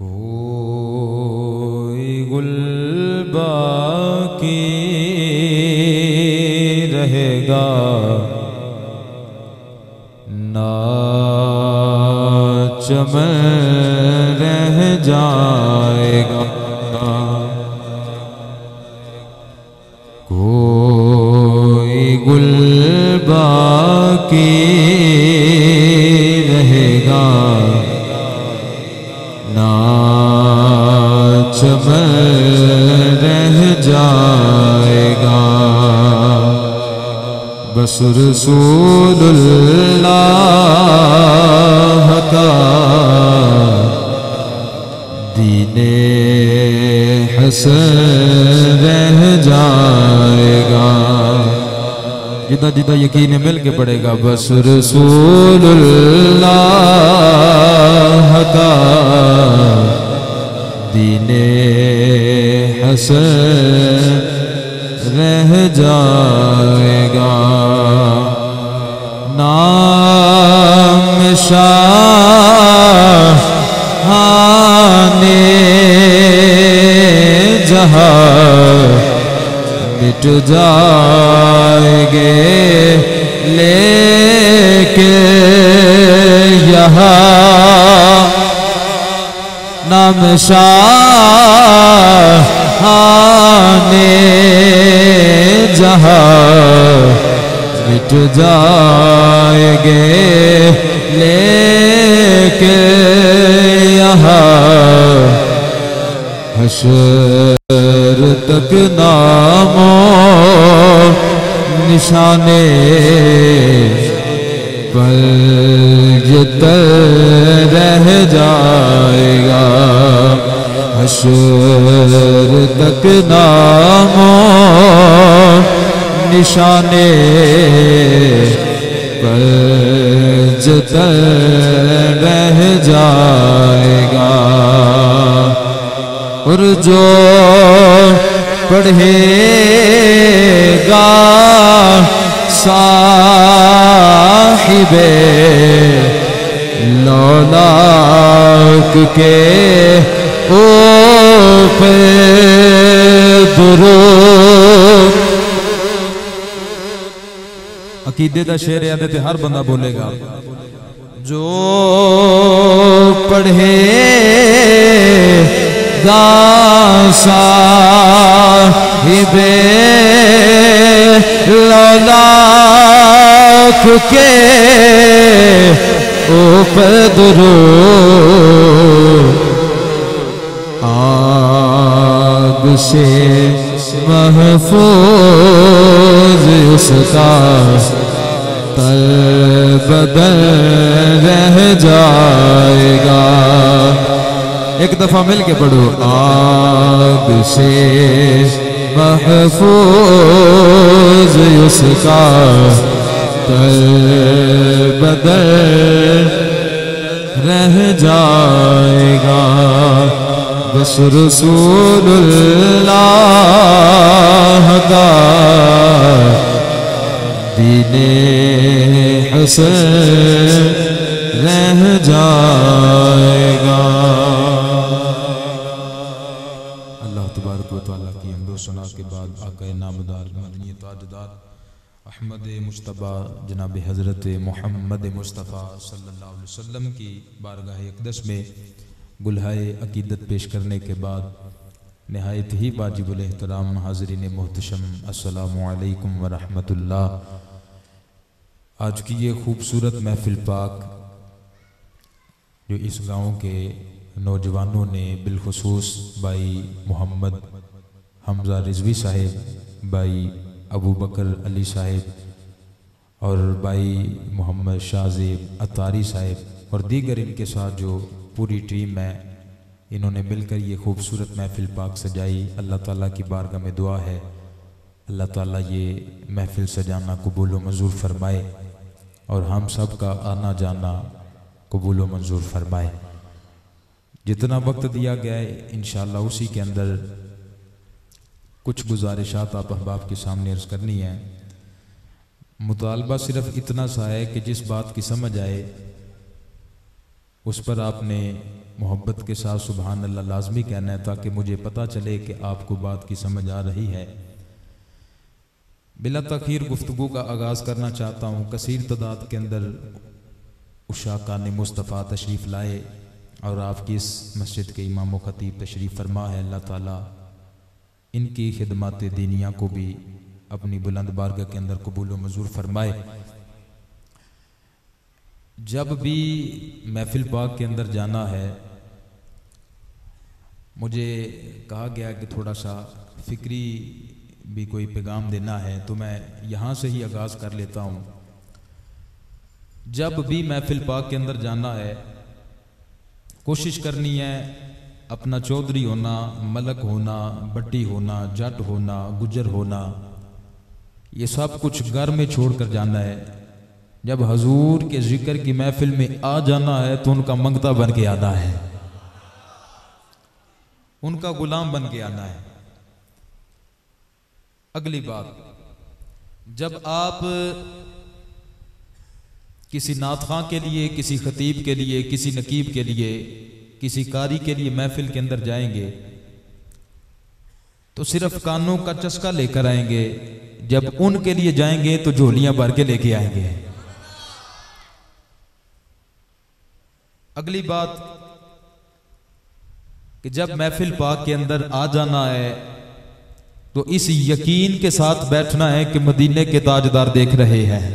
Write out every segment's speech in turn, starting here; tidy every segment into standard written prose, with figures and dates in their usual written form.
कोई गुल बाकी रहेगा ना चमन रह जाएगा। कोई गुल बाकी रहेगा ना चमन रह जाएगा। बस रसूलुल्लाह का दीने हसन रह जाएगा। जितना जितना यकीन मिल के पड़ेगा। बस रसूलुल्लाह का दीने हसन रह जाएगा। नाम शाहाने जहां मिट जाएंगे लेके यहाँ नाम शाहाने जहां मिट जाएंगे लेके यहाँ हशर तक नामो निशाने पर रह जाएगा। हशर तक नामो निशाने पर रह जाएगा। और जो पढ़ेगा साहिबे लौलाक के ऊपर दुरूद। अकीदे दा शेर याद है हर बंदा बोलेगा। जो पढ़ेगा साहिबे लौलाक के ऊपर दुरूद। आग से महफूज उसका तल बदल रह जाएगा। एक दफा मिल के पढ़ो। आग से महफूज उसका तल बदल रह जाएगा। बस रसूलुल्लाह का दीने हसन रह जाएगा। अल्लाह तबारक व तआला की हमदो सना के बाद आका नामदार मदनी ताजदार अहमद मुश्तबा जनाब हज़रत मोहम्मद मुस्तफ़ा सल्लल्लाहु अलैहि वसल्लम की बारगाह अक़दस में गुलहाए अकीदत पेश करने के बाद नहायत ही वाजिबुल एहतराम हाज़रीन मोहतशम अस्सलामु अलैकुम व रहमतुल्लाह। आज की ये खूबसूरत महफिल पाक जो इस गाँव के नौजवानों ने बिलखुसूस भाई मोहम्मद हमजा रिजवी साहिब, भाई अबू बकर अली साहिब और भाई मोहम्मद शाहजेब अतारी साहिब और दीगर इनके साथ जो पूरी टीम है, इन्होंने मिलकर ये खूबसूरत महफिल पाक सजाई। अल्लाह ताला की बारगाह में दुआ है अल्लाह ताला ये महफिल सजाना कबूल व मंजूर फरमाए और हम सब का आना जाना कबूल व मंजूर फरमाए। जितना वक्त दिया गया है इंशाअल्लाह उसी के अंदर कुछ गुजारिशात आप अहबाब के सामने अर्ज करनी है। मुतालबा सिर्फ इतना सा है कि जिस बात की समझ आए उस पर आपने मोहब्बत के साथ सुभान अल्लाह लाजमी कहना है, ताकि मुझे पता चले कि आपको बात की समझ आ रही है। बिला तखीर गुफ्तगू का आगाज़ करना चाहता हूँ। कसीर तादाद के अंदर उशाकान मुस्तफ़ा तशरीफ़ लाए और आपकी इस मस्जिद के इमाम व खतीब तशरीफ़ फरमा है। अल्लाह ताला इनकी खिदमत दीनिया को भी अपनी बुलंद बारगाह के अंदर कबूल व मंजूर फरमाए। जब भी महफिल पाक के अंदर जाना है, मुझे कहा गया कि थोड़ा सा फ़िक्री भी कोई पैगाम देना है, तो मैं यहाँ से ही आगाज़ कर लेता हूँ। जब भी महफिल पाक के अंदर जाना है, कोशिश करनी है अपना चौधरी होना, मलक होना, बट्टी होना, जट होना, गुजर होना, ये सब कुछ घर में छोड़कर जाना है। जब हजूर के जिक्र की महफिल में आ जाना है तो उनका मंगता बन के आना है, उनका गुलाम बन के आना है। अगली बात, जब आप किसी नातखां के लिए, किसी खतीब के लिए, किसी नकीब के लिए, किसी कारी के लिए महफिल के अंदर जाएंगे तो सिर्फ कानों का चस्का लेकर आएंगे। जब उनके लिए जाएंगे तो झोलियां भर के लेके आएंगे। अगली बात कि जब महफिल पाक के अंदर आ जाना है तो इस यकीन के साथ बैठना है कि मदीने के ताजदार देख रहे हैं।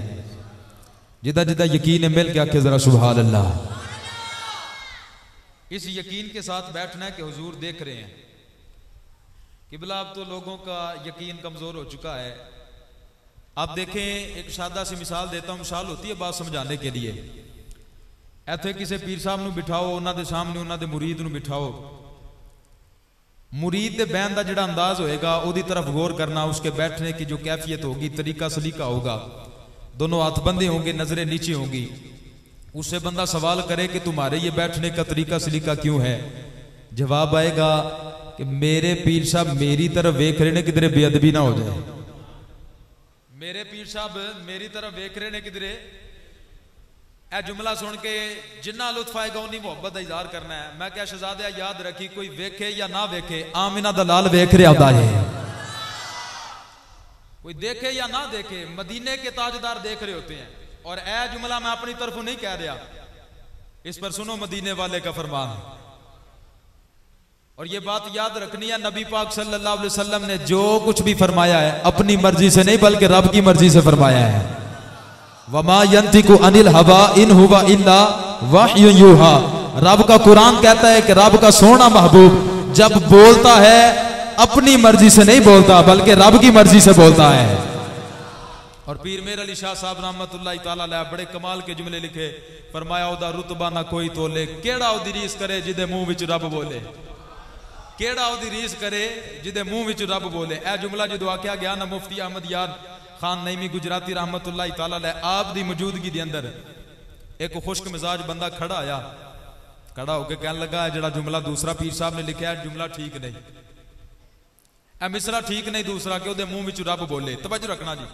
जिदा जिदा यकीन मिल के आके जरा सुभान अल्लाह। इस यकीन के साथ बैठना है कि हुजूर देख रहे हैं। किबला अब तो लोगों का यकीन कमजोर हो चुका है। आप देखें, एक सादा सी मिसाल देता हूं, मिसाल होती है बात समझाने के लिए। इत्थे किसी पीर साहब नूं बिठाओ, उन्होंने सामने उन्होंने मुरीद नूं बिठाओ। मुरीद के बहन का जिहड़ा अंदाज होएगा, उहदी तरफ गौर करना, उसके बैठने की जो कैफियत होगी, तरीका सलीका होगा, दोनों हाथ बंधे होंगे, नजरें नीचे होंगी। उससे बंदा सवाल करे कि तुम्हारे ये बैठने का तरीका सलीका क्यों है? जवाब आएगा कि मेरे पीर साहब मेरी तरफ वेख रहे ने, किधरे बेअदबी ना हो जाए। मेरे पीर साहब मेरी तरफ वेख रहे ने, किधरे ए जुमला सुन के जिन्ना लुत्फ आएगा उन्नी मोहब्बत का इजहार करना है। मैं क्या शहजादा याद रखी, कोई वेखे या ना वेखे, आमिना दा लाल वेख रहा होता है। कोई देखे या ना देखे, मदीने के ताजदार देख रहे होते हैं। और ए जुमला मैं अपनी तरफ नहीं कह रहा, इस पर सुनो मदीने वाले का फरमान। और ये बात याद रखनी है, नबी पाक सल्लल्लाहु अलैहि वसल्लम ने जो कुछ भी फरमाया है अपनी मर्जी से नहीं बल्कि रब की मर्जी से फरमाया है। वमा यंतिकु अनिल हवा इन हुवा इल्ला वह्यु यूहा। रब का कुरान कहता है कि रब का सोना महबूब जब बोलता है अपनी मर्जी से नहीं बोलता बल्कि रब की मर्जी से बोलता है। और पीर मेर अली शाह साहब रहमतुल्लाह तआला अलैह बड़े कमाल के जुमले लिखे, फरमाया ओदा रुतबा ना कोई तोले, केड़ा ओदी रीस करे जिदे मुंह विच रब बोले। केड़ा ओदी रीस करे जिदे मुंह विच रब बोले। ए जुमला जो आख्या गया ना मुफ्ती अहमद यार खान नईमी गुजराती रहमतुल्लाह तआला अलैह आप दी मौजूदगी दे अंदर एक खुश्क मिजाज बंदा खड़ा आया, खड़ा होकर कहने लगा जेड़ा जुमला दूसरा पीर साहब ने लिखा है जुमला ठीक नहीं, ए मिसरा ठीक नहीं दूसरा कि ओदे मुंह विच रब बोले। तवज्जो रखना जी,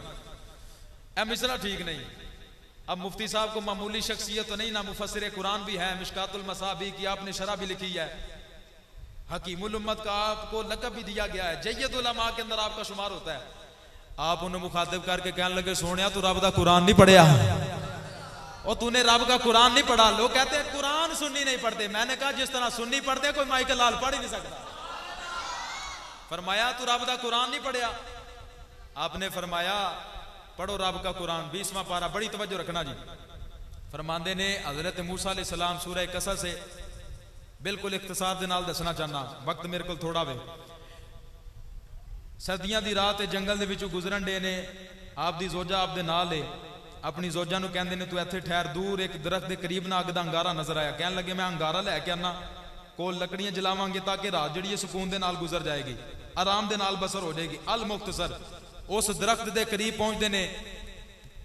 ए मिसरा ठीक नहीं। अब मुफ्ती साहब को मामूली शख्सियत तो नहीं ना, मुफस्सिर कुरान भी है, मिशकातुल मसाबी की आपने शरह भी लिखी है, हकीमुल उम्मत का आपको लक़ब भी दिया गया है, जय्यद उलमा के अंदर आपका शुमार होता है। आप उन्हें मुखातिब करके कहने लगे सोनिया तू रब का कुरान नहीं पढ़िया, और तूने रब का कुरान नहीं पढ़ा। लोग कहते हैं कुरान सुन्नी नहीं पढ़ते। मैंने कहा जिस तरह सुन्नी पढ़ते कोई माइकल लाल पढ़ ही नहीं सकता। फरमाया तू रब का कुरान नहीं पढ़िया। आपने फरमाया पढ़ो रब का कुरान 20वां पारा। बड़ी तवज्जो रखना जी। फरमांदे ने हजरत मूसा अलैहि सलाम सूरह कसस से बिल्कुल इख्तिसार दे नाल दसना चाहना, वक्त मेरे को थोड़ा वे। सर्दियां दी रात जंगल दे विचों गुजरन डे ने, आप दी जोजा आप दे नाल है। अपनी जोजा नूं कहंदे ने तू इत्थे ठहर, दूर एक दरख्त दे करीब ना अग दा अंगारा नजर आया। कहने लगे मैं अंगारा लैके आना, कोल लकड़ियां जलावांगे ताकि रात जिहड़ी सुकून दे नाल गुजर जाएगी, आराम दे नाल बसर हो जाएगी। अल मुख्तसर उस दरख्त दे करीब पहुंचते ने।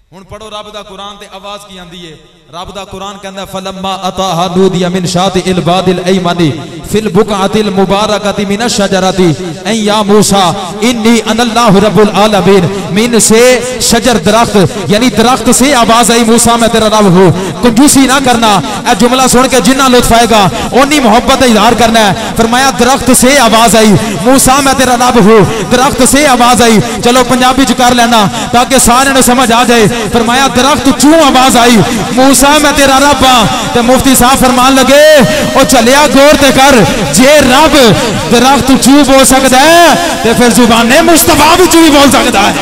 हुण पढ़ो रब दा कुरान ते आवाज की आंदी है। रब दा कुरान कहंदा फलम्मा अताहा नूदिया मिन शातिल वादिल अयमनी फिल बुक़अतिल मुबारकति मिनश शजरति ऐ या मूसा इन्नी अनल्लाहु रब्बुल आलमीन। मिन से शजर दरख्त यानी दरख्त से आवाज आई मूसा मैं तेरा रब हूँ। कंजूसी ना करना, ए जुमला सुन के जिन्ना लुत्फ आएगा ओनी मोहब्बत का इजहार करना है। फरमाया दरख्त से आवाज आई मूसा मैं तेरा रब हूँ, दरख्त से आवाज आई। चलो पंजाबी च कर लेना ताकि सारे ने समझ आ जाए। फरमाया दरख्त चू आवाज आई मूसा मैं तेरा रब हाँ। तो मुफ्ती साहब फरमान लगे ओ चलिया गौर ते कर, जे रब दरख्त चू बोल सकता है तो फिर जुबाने मुस्तफा भी चू बोल सकता है।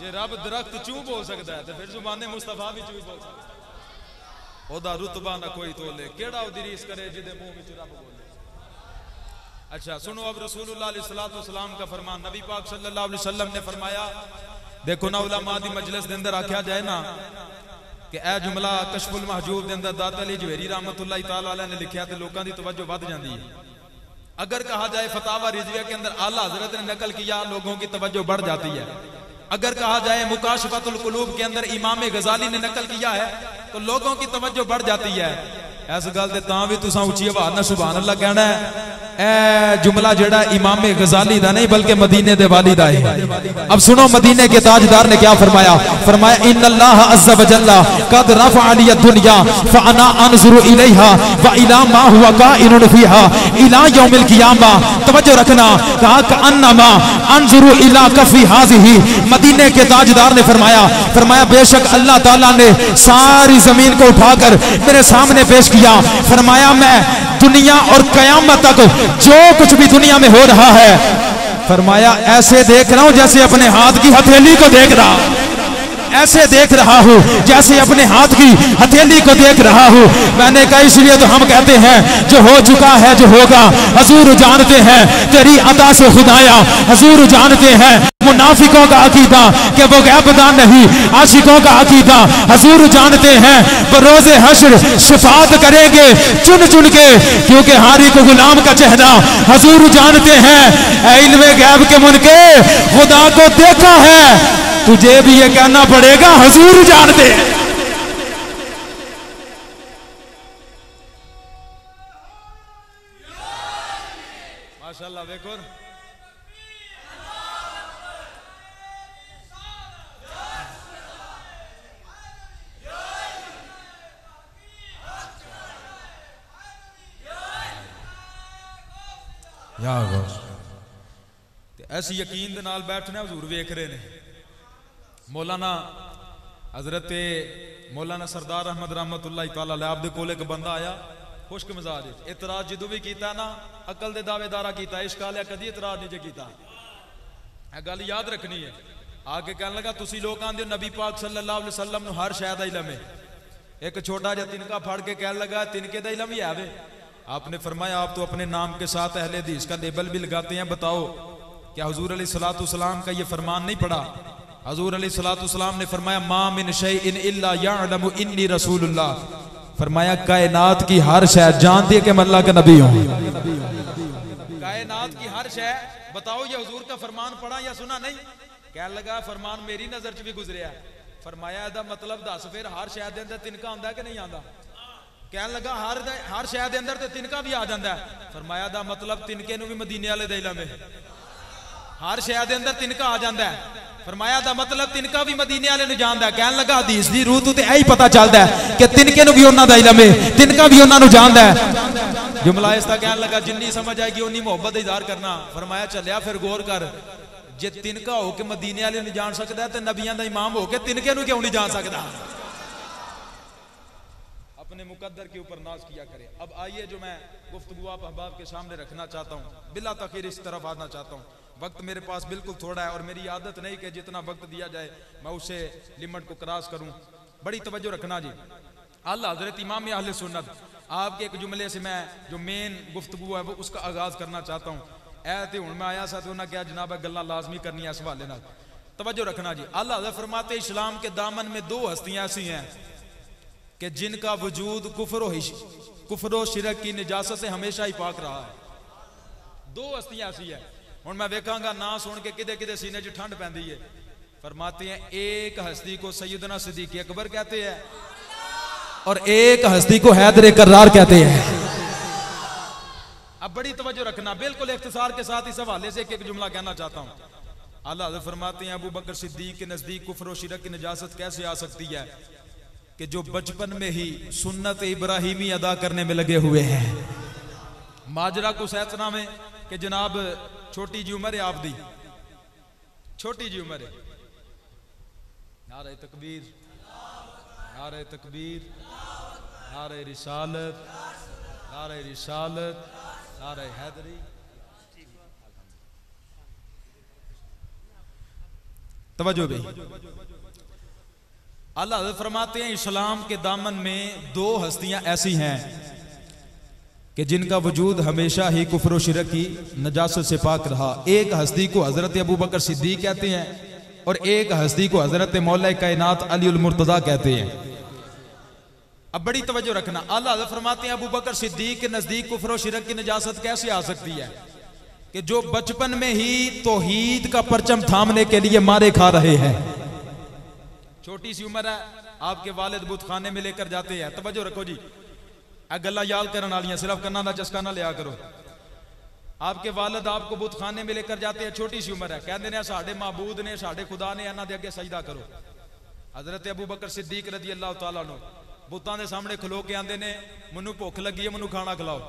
जे रब दरख्त चू बोल सकता है तो फिर जुबाने मुस्तफा भी चू बोल सकता है। ओदा रुतबा ना कोई तोले, केड़ा ओदी रीस करे जिदे मुंह विच रब बोले। अच्छा सुनो अब रसूलुल्लाह अलैहिस्सलातु वस्सलाम का फरमान, नबी पाक सल्लल्लाहु अलैहि वसल्लम ने फरमाया, देखो ना उलमा दी मजलिस दे अंदर आख्या जाए ना कि ए जुमला कशफुल महजूब दे अंदर दाता अली जवेरी रहमतुल्लाह तआला अलैह ने लिखा तो लोगों की तवज्जो बढ़ जाती है। अगर कहा जाए फतावा रिजविया के अंदर आला हजरत ने नकल किया लोगों की तवज्जो बढ़ जाती है। अगर कहा जाए मुकाशफतुल कुलूब के अंदर इमाम गजाली ने नकल किया है तो लोगों की तवज्जो बढ़ जाती है। इस गल ते तां भी तुसां उच्ची आवाज़ नाल सुभान अल्लाह कहना है। ए जुमला जेड़ा इमाम गजाली दा नहीं बल्कि मदीने दे वाली दा है। अब सुनो मदीने के ताजदार ने क्या फरमाया, फरमाया इन्नल्लाह अज़्ज़ा व जल्ला कद रफ़अ लिय दुनिया फ़अना अनज़ुरु इलैहा व इला मा हुवा काइनुन फ़ीहा इला यौमिल क़ियामा। तवज्जो रखना, कहा कअन्नमा अनज़ुरु इला कफ़ी हाज़िही। मदीने के ताजदार ने फरमाया, फरमाया बेशक अल्लाह ताला ने सारी जमीन को उठाकर मेरे सामने पेश किया। फरमाया मैं दुनिया और कयामत तक जो कुछ भी दुनिया में हो रहा है फरमाया ऐसे देख रहा हूं जैसे अपने हाथ की हथेली को देख रहा, ऐसे देख रहा हूं जैसे अपने हाथ की हथेली को देख रहा हूं। मैंने कहा इसलिए तो हम कहते हैं जो हो चुका है जो होगा हजूर जानते हैं तेरी अता से खुदाया। हजूर जानते हैं मुनाफिकों का अकीदा कि वो गैबदान नहीं, आशिकों का अकीदा हजूर जानते हैं। बरोज़े हश्र शिफात करेंगे चुन चुन के क्योंकि हारी को गुलाम का चेहरा हजूर जानते हैं। इल्मे गैब के मुनके खुदा को देखा है, तुझे भी ये कहना पड़ेगा हजूर जानते हैं। माशाअल्लाह देखो ऐसी यकीन दे नाल बैठने हजूर वेख रहे ने। मौलाना हजरत मौलाना सरदार अहमद रहमतुल्लाह तआला अलैह आप दे कोल एक बंदा आया खुश्क मिजाज इतराज जो भी किया ना अकल दे दावेदारा किया इश्क आलिया कदी इतराज नहीं जे किया। गल याद रखनी है। आके कहने लगा तुसी लोग आंदे नबी पाक सल्लल्लाहु अलैहि वसल्लम नु हर शय दा इल्म है। एक छोटा जिहा तिनका फड़ के कहने लगा तिनके दा इल्म ही है वे। आपने फरमाया आप तो अपने नाम के साथ अहले हदीस का लेबल भी लगाते हैं, बताओ क्या हुजूर अलैहिस्सलातु वस्सलाम का ये फरमान नहीं पढ़ा? हुजूर अलैहिस्सलातु वस्सलाम ने फरमाया मा मिन शैइन इल्ला यअलमु इन्नी रसूलुल्लाह। फरमाया कायनात की हर शय जानती है कि मैं अल्लाह का नबी हूं। कायनात की हर शय बताओ ये हुजूर का फरमान पढ़ा या सुना नहीं? कहने लगा फरमान मेरी नजर च भी गुजरिया। फरमाया इहदा मतलब दस फिर हर शय दे अंदर तिनका आंदा कि नहीं आंदा? कहने लगा हर शय दे अंदर ते तिनका भी आ जाता है। फरमाया दा मतलब तिनके नूं भी मदीने वाले दा इल्म है। हर शय दे अंदर तिनका आ जाता है। फरमाया दा मतलब तिनका भी मदीने वाले नूं जानदा है। कहने लगा हदीस दी रूह तो यही पता चलता है कि तिनके नूं भी उन्हां दा इल्म है, तिनका भी उन्हां नूं जानदा है। जुमला इसदा कहने लगा जिन्नी समझ आएगी उन्नी मोहब्बत दा इज़हार करना। फरमाया चलिया फिर गौर कर, जे तिनका हो के मदीने वाले नहीं जान सकता है तो नबियां दा इमाम हो के तिनके नूं क्यों नहीं जान सकता? अपने मुकद्दर के ऊपर नाज किया करे। अब आइए जो मैं गुफ्तगू आप अहबाब के सामने रखना चाहता हूँ, बिला तखीर इस तरफ आना चाहता हूँ। वक्त मेरे पास बिल्कुल थोड़ा है और मेरी आदत नहीं कि जितना वक्त दिया जाए मैं उसे लिमिट को क्रॉस करूँ। बड़ी तवज्जो रखना जी। आला हज़रत इमाम अहले सुन्नत आपके एक जुमले से मैं जो मेन गुफ्तगू है वो उसका आगाज़ करना चाहता हूँ। ऐ तो हूँ मैं आया सा तो उन्हें क्या जनाब गल्लां लाजमी करनी है इस हवाले नाल। तवज्जो रखना जी। आला हज़रत फरमाते इस्लाम के दामन में दो हस्तियाँ ऐसी हैं कि जिनका वजूद कुफर शिरक की निजासत से हमेशा ही पाक रहा है। दो हस्तियां ऐसी है। हुण मैं वेखांगा ना सुन के किदे किदे सीने च ठंड पैंदी है। फरमाते हैं एक हस्ती को सैयदना सिद्दीक़ अकबर कहते हैं और एक हस्ती को हैदर कर्रार कहते हैं। अब बड़ी तवज्जो रखना, बिल्कुल इख्तिसार के साथ इस हवाले से एक जुमला कहना चाहता हूं। आला हज़रत फरमाते हैं अबू बकर सिद्दीक के नजदीक कुफ्र और शिरक की नजासत कैसे आ सकती है कि जो बचपन में ही सुन्नत इब्राहिमी अदा करने में लगे हुए हैं। माजरा को सैतना में कि जनाब छोटी जी उम्र है आपदी, छोटी जी उम्र है। नारे तकबीर, नारे तकबीर, नारे रिसालत, नारे रिसालत, नारे हैदरी। तवज्जो भी। अल्लाह फरमाते हैं इस्लाम के दामन में दो हस्तियां ऐसी हैं कि जिनका वजूद हमेशा ही कुफ्र और शिरक की नजासत से पाक रहा। एक हस्ती को हजरत अबू बकर सिद्दीक कहते हैं और एक हस्ती को हजरत मौला कायनात अली उल मुर्तजा कहते हैं। अब बड़ी तवज्जो रखना, अल्लाह फरमाते हैं अबू बकर सिद्दीक के नजदीक कुफ्र और शिरक की नजासत कैसे आ सकती है कि जो बचपन में ही तौहीद का परचम थामने के लिए मारे खा रहे हैं। छोटी सी उम्र है, आपके वालिद बुतखाने में लेकर जाते हैं। तवज्जो रखो जी, गल्लां याद करने वाली, सिर्फ कन्ना का चस्का ना लिया करो। आपके वालिद आपको बुतखाने में लेकर जाते हैं, छोटी सी उम्र है, कहते हैं साडे माबूद ने, साडे खुदा ने, इन्हां दे अगे सजदा करो। हजरत अबू बकर सिद्दीक रज़ी अल्लाह तआला अन्हु बुतां दे सामने खलो के आंदे ने, मैनू भुख लगी है, मैनू खाना खिलाओ,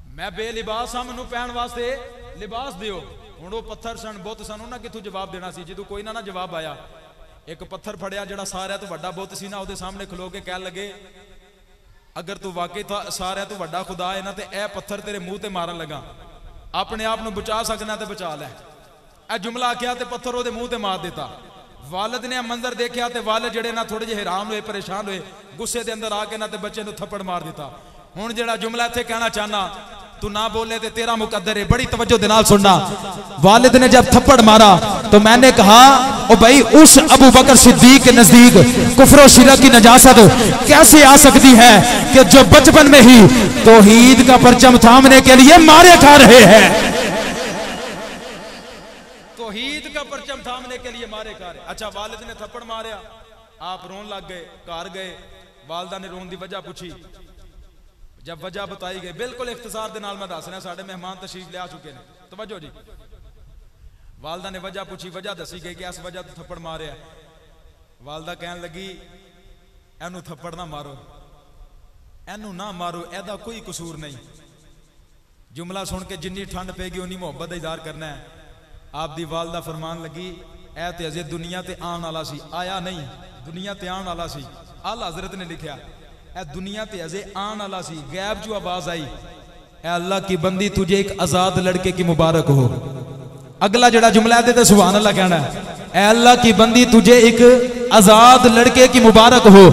मैं बेलिबास हाँ, मैनू पहन वास्ते लिबास दिओ। हुण वो पत्थर सन, बुत सन, उन्हां कित्थों जवाब देना सी। जो कोई ना जवाब आया, एक पत्थर फड़िया जिहड़ा सारिਆਂ तो वड्डा बुत सी ना, उहदे सामने खलो के कहण लगे अगर तू वाकई सारिਆਂ तो वड्डा खुदा है ना तो यह पत्थर तेरे मुंह ते मारन लगा, अपने आप नूं बचा सकना तो बचा लै। यह जुमला आख्या तो पत्थर उहदे मुंह ते मार दिता। वालिद ने मंजर देखा तो वालिद जिहड़े ना थोड़े जिहे हैरान हुए, परेशान हुए, गुस्से के अंदर आके ना तो बच्चे नूं थप्पड़ मार दिता। हुण जिहड़ा जुमला इत्थे कहना चाहना, तू ना बोले तो तेरा मुकद्दर है। बड़ी तवज्जो दे नाल सुनना, वालिद ने जब थप्पड़ मारा तो मैंने कहा ओ भाई उस अबू बकर सिद्दीक के नजदीक कुफ्र और शिरक की नजासत कैसे आ सकती है कि जो बचपन में ही तौहीद का परचम थामने के लिए मारे खा रहे हैं। तौहीद का परचम थामने के लिए मारे खा रहे। अच्छा, वालिद ने थप्पड़ मारा, आप रोन लग गए, घर गए, वालदा ने रोन की वजह पूछी। जब वजह बताई गई, बिल्कुल इख्तिसार दे नाल मैं दस रहा, साडे मेहमान तशरीफ ले आ चुके हैं। तवज्जो जी, वालदा ने वजह पूछी, वजह दसी गई कि इस वजह तो थप्पड़ मारे। वालदा कहन लगी एनू थप्पड़ ना मारो, एनू ना मारो, एदा कोई कसूर नहीं। जुमला सुन के जिन्नी ठंड पेगी उन्नी मुहब्बत का इजहार करना है। आप दी वालदा फरमान लगी ए ते अजे दुनिया ते आने वाला सी, आया नहीं, दुनिया ते आने वाला सी। आला हजरत ने लिखा ए दुनिया ते अजे आने वाला सी। गैब जो आवाज आई, ए अल्लाह की बंदी तुझे एक आजाद लड़के की मुबारक हो। अगला जड़ा जुमला है तो सुभान अल्लाह कहना है, ए अल्लाह की बंदी तुझे एक आजाद लड़के की मुबारक हो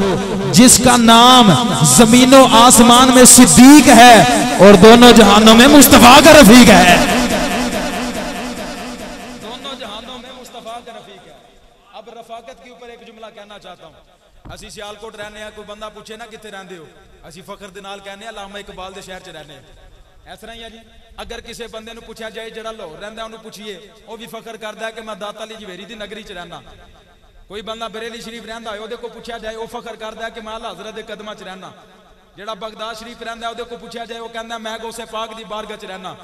जिसका नाम जमीनो आसमान में सिद्दीक है और दोनों जहानों में मुस्तफा का रफीक है। दोनों जहानों में मुस्तफा का रफीक है। अब रफाकत के ऊपर एक जुमला कहना चाहता हूं। असी सियालकोट रहने हैं, कोई बंदा पूछे ना कितने रहंदे हो, असी फखर दे नाल कहने अल्लामा इकबाल दे शहर च रहने। इस तरह ही है जी। अगर किसी बंदे नूं पूछा जाए जड़ा लाहौर रहिंदा उहनूं पूछिए, वह भी फखर करता है कि मैं दाता अली जवेरी दी नगरी च रहना। कोई बंदा बरेली शरीफ रहिंदा होए उहदे को पूछा जाए, वह फखर करता है कि मैं आला हज़रत दे कदमां च रहना। जड़ा बगदाद शरीफ रहिंदा उहदे को पूछा जाए, वह कहंदा मैं गौसे पाक दी बारगाह च रहना।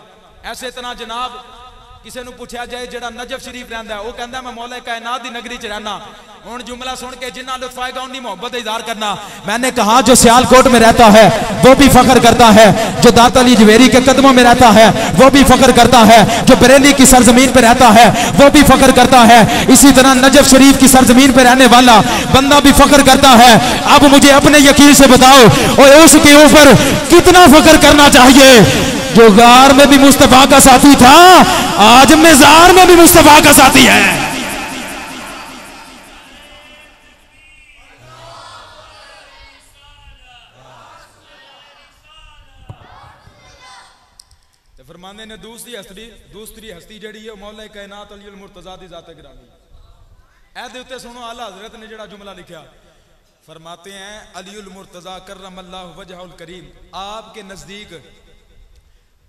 ऐसे तरह जनाब किसी नूं पूछा जाए जड़ा नजफ शरीफ रहिंदा है, वह कहंदा मैं मौला कायनात दी नगरी च रहना। हुण जुमला सुन के जिन्ना लुत्फ आएगा उन्नी मोहब्बत इज़हार करना। मैंने कहा जो सियालकोट में रहता है वो भी फख्र करता है, जो दाता अली जवेरी के कदमों में रहता है वो भी फख्र करता है, जो बरेली की सरजमीन पे रहता है वो भी फख्र करता है। इसी तरह नजफ शरीफ की सरजमीन पे रहने वाला बंदा भी फख्र करता है। अब मुझे अपने यकीन से बताओ और उसके ऊपर कितना फख्र करना चाहिए जो गार में भी मुस्तफा का साथी था, आज मेजार में भी मुस्तफा का साथी है। फरमाने ने दूसरी हस्ती जड़ी है मौला कायनात अली मुर्तजा दी ज़ात गिरामी। ऐदे उत्ते सुनो आला हजरत ने जड़ा जुमला लिखा, फरमाते हैं अली मुर्तजा करमल्लाहु वजहुल करीम, आपके नजदीक